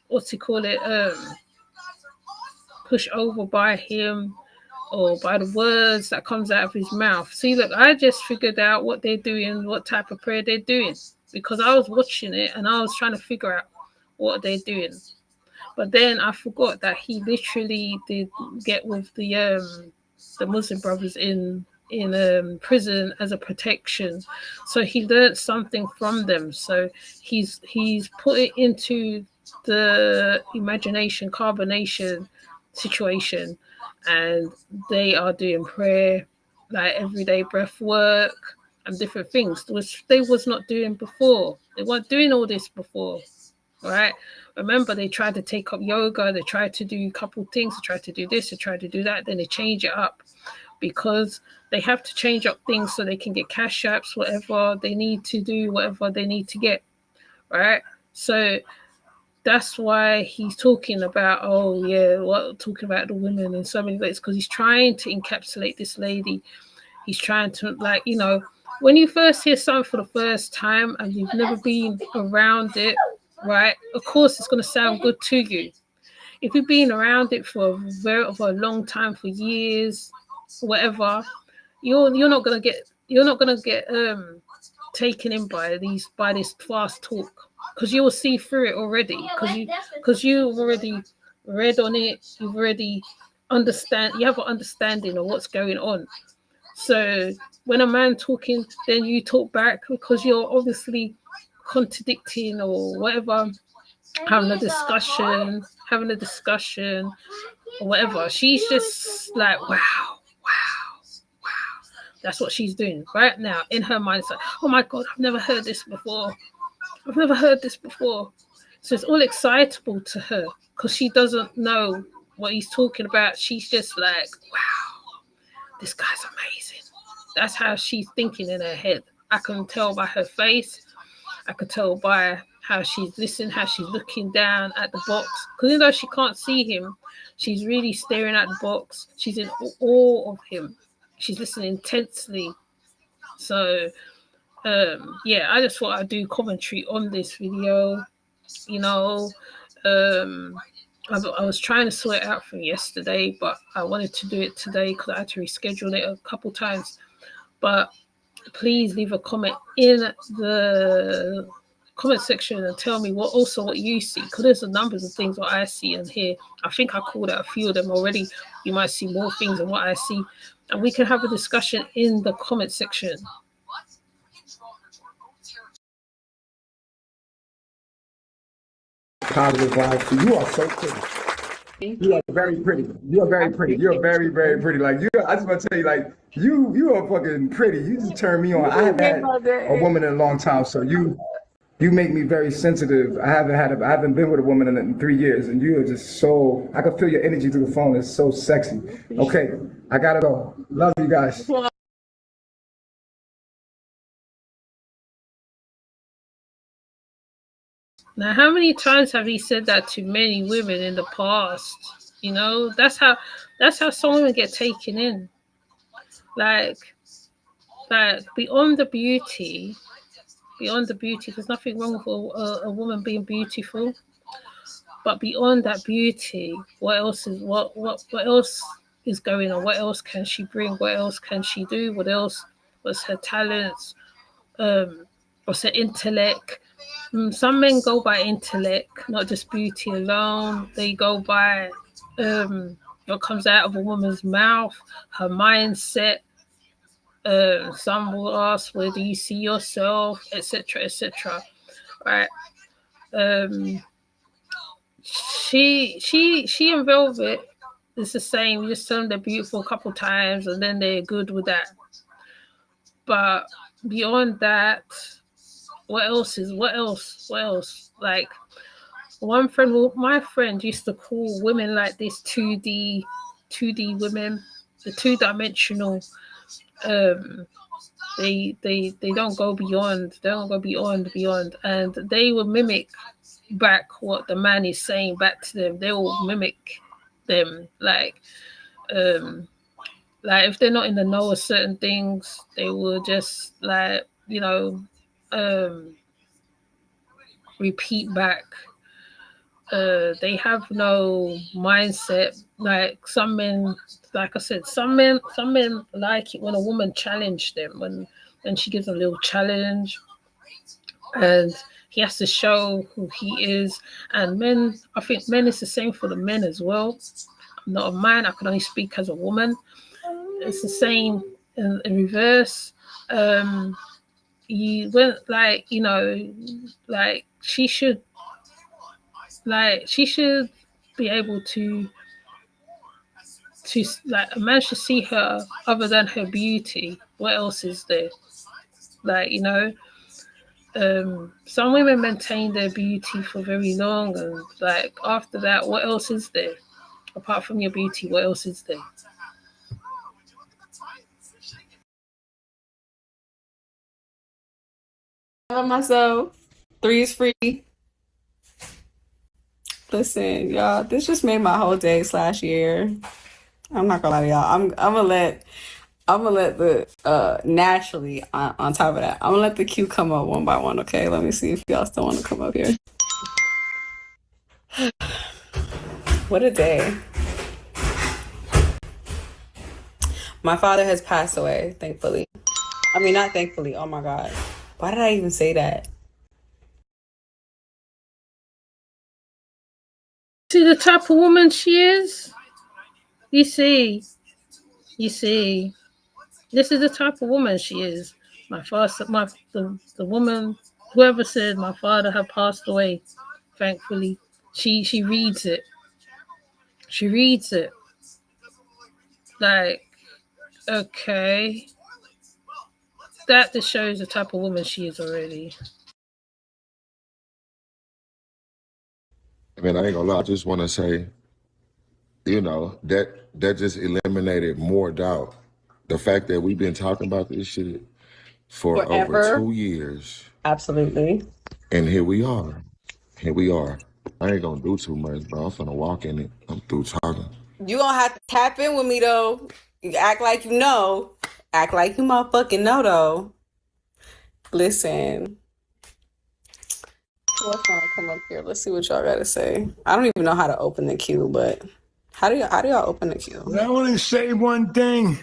what's he call it, pushed over by him or by the words that comes out of his mouth. See, look, I just figured out what they're doing, what type of prayer they're doing, because I was watching it and I was trying to figure out what they're doing. But then I forgot that he literally did get with the Muslim brothers in prison as a protection. So he learned something from them. So he's put it into the imagination carbonation situation, and they are doing prayer, like everyday breath work and different things, which they was not doing before. They weren't doing all this before, right? Remember, they tried to take up yoga, they tried to do a couple things, they tried to do this, they tried to do that, then they change it up, because they have to change up things so they can get cash apps, whatever they need to do, whatever they need to get, right? So that's why he's talking about, talking about the women in so many ways, because he's trying to encapsulate this lady. He's trying to, like, when you first hear something for the first time and you've never been around it, right? Of course, it's going to sound good to you. If you've been around it for a long time, for years, whatever, you're not gonna get taken in by this fast talk, because you will see through it already, because you've already read on it, you've already you have an understanding of what's going on. So when a man talking, then you talk back, because you're obviously contradicting or whatever, having a discussion or whatever. She's just like, wow. That's what she's doing right now in her mind. It's like, oh my god, I've never heard this before. So it's all excitable to her, because she doesn't know what he's talking about. She's just like, wow, this guy's amazing. That's how she's thinking in her head. I can tell by her face. I can tell by how she's listening, how she's looking down at the box. Because even though she can't see him, she's really staring at the box. She's in awe of him. She's listening intensely. So, I just thought I'd do commentary on this video. I was trying to sort it out from yesterday, but I wanted to do it today because I had to reschedule it a couple times. But please leave a comment in the comment section and tell me what you see, because there's a numbers of things what I see and hear. I think I called out a few of them already. You might see more things than what I see, and we can have a discussion in the comment section. Positive vibes. You are so pretty. You are very pretty. You are very pretty. You are very, very pretty. Like you, I just want to tell you, like you are fucking pretty. You just turn me on. I haven't had a woman in a long time, so you make me very sensitive. I haven't been with a woman in 3 years, and you are just so. I can feel your energy through the phone. It's so sexy. Okay, I gotta go. Love you guys. Now, how many times have he said that to many women in the past? You know, that's how some women get taken in. Like beyond the beauty, there's nothing wrong with a woman being beautiful. But beyond that beauty, what else is going on? What else can she bring? What else can she do? What's her talents? What's her intellect? Some men go by intellect, not just beauty alone. They go by what comes out of a woman's mouth, her mindset. Some will ask, where do you see yourself, etc., etc. Right? She and Velvet, it's the same. You just tell them they're beautiful a couple times, and then they're good with that. But beyond that, what else? Like my friend used to call women like this 2D women, the 2-dimensional. They don't go beyond. They don't go beyond, and they will mimic back what the man is saying back to them. They will mimic them, like if they're not in the know of certain things, they will just repeat back. They have no mindset. Like some men, like I said, some men like it when a woman challenges them, when she gives them a little challenge, and he has to show who he is. And men, I think men is the same for the men as well. I'm not a man, I can only speak as a woman. It's the same in reverse. You went she should be able to a man should see her other than her beauty. What else is there? Some women maintain their beauty for very long, and after that, what else is there apart from your beauty? What else is there? I love myself. 3 is free. Listen, y'all, this just made my whole day / year. I'm not gonna lie to y'all. I'm gonna let the naturally on top of that, I'm gonna let the queue come up one by one. Okay, let me see if y'all still want to come up here. What a day. My father has passed away, thankfully. I mean, not thankfully. Oh my God. Why did I even say that? See the type of woman she is? You see. This is the type of woman she is. The woman, whoever said my father had passed away, thankfully, she reads it. She reads it. Like, okay. That just shows the type of woman she is already. I mean, I ain't gonna lie. I just want to say, that just eliminated more doubt. The fact that we've been talking about this shit for over Forever. 2 years, Absolutely. and here we are. Here we are. I ain't gonna do too much, bro. I'm finna walk in it. I'm through talking. You gonna have to tap in with me though. You act like you know. Act like you motherfucking know though. Listen. Who else wanna come up here? Let's see what y'all gotta say. I don't even know how to open the queue, but how do y'all open the queue? I want to say one thing.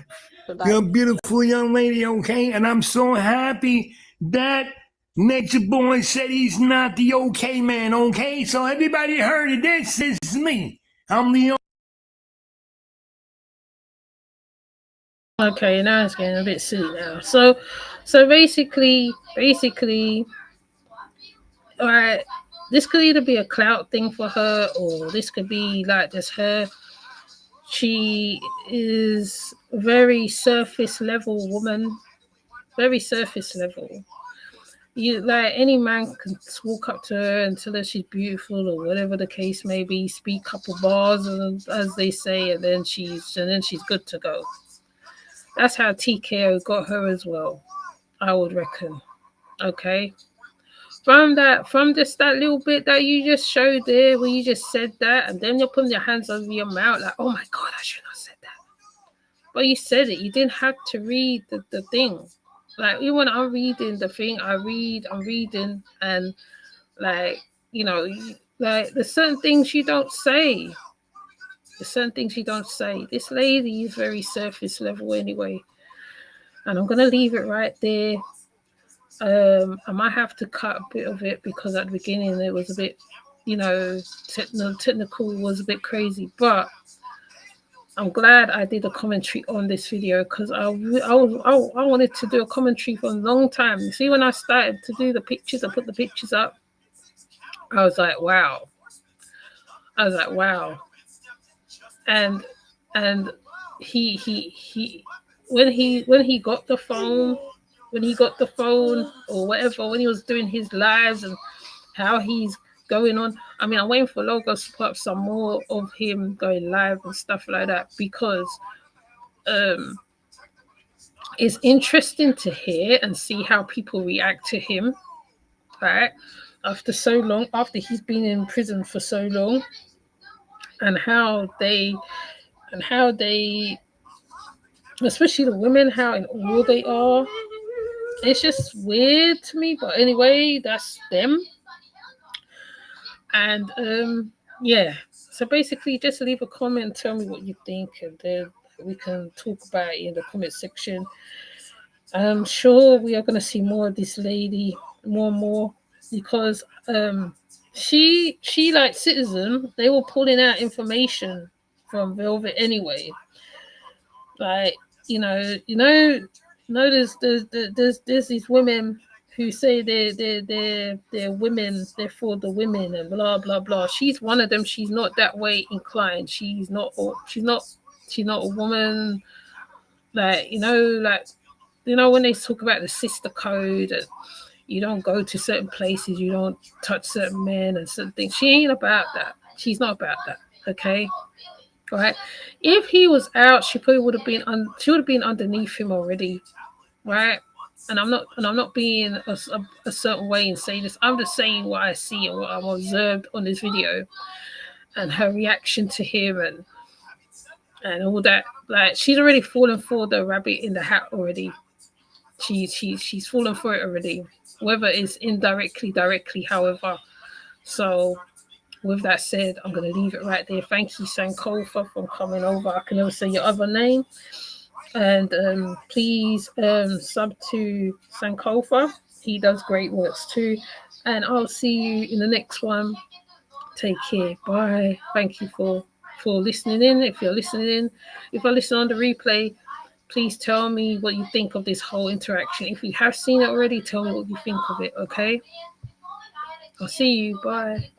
You're a beautiful young lady, okay? And I'm so happy that Nature Boy said he's not the okay man, okay? So everybody heard it. This is me. I'm the Okay, now it's getting a bit silly now. So basically, all right, this could either be a clout thing for her, or this could be like just her. She is very surface level woman, very surface level. You like any man can walk up to her and tell her she's beautiful or whatever the case may be, speak a couple bars as they say, and then she's good to go. That's how TKO got her as well, I would reckon. Okay. From just that little bit that you just showed there, where you just said that, and then you're putting your hands over your mouth like, oh my god, I should not have said that. But you said it. You didn't have to read the thing. Like even when I'm reading the thing, I'm reading, and like like there's certain things you don't say. There's certain things you don't say. This lady is very surface level anyway, and I'm gonna leave it right there. I might have to cut a bit of it because at the beginning it was a bit, technical was a bit crazy. But I'm glad I did a commentary on this video because I wanted to do a commentary for a long time. You see, when I started to do the pictures, I put the pictures up. I was like, wow. And he when he got the phone, or whatever, when he was doing his lives and how he's going on. I mean, I'm waiting for Logos to put up some more of him going live and stuff like that, because it's interesting to hear and see how people react to him, right? After so long, after he's been in prison for so long, and how they, especially the women, how in awe they are. It's just weird to me, but anyway, that's them. And yeah, so basically just leave a comment and tell me what you think, and then we can talk about it in the comment section. I'm sure we are going to see more of this lady, more and more, because she like Citizen, they were pulling out information from Velvet anyway. Like, there's these women who say they're women, they're for the women and blah blah blah. She's one of them. She's not that way inclined. She's not a woman. Like, when they talk about the sister code, and you don't go to certain places, you don't touch certain men and certain things. She ain't about that. She's not about that. Okay. Right. If he was out, she probably would have been underneath him already. Right. And I'm not being a certain way and saying this. I'm just saying what I see and what I've observed on this video, and her reaction to him and all that. Like, she's already fallen for the rabbit in the hat already. She's fallen for it already, whether it's indirectly, directly, however. So with that said, I'm going to leave it right there. Thank you, Sankofa, for coming over. I can never say your other name. And please sub to Sankofa. He does great works too. And I'll see you in the next one. Take care. Bye. Thank you for listening in. If you're listening in, if I listen on the replay, please tell me what you think of this whole interaction. If you have seen it already, tell me what you think of it, okay? I'll see you. Bye.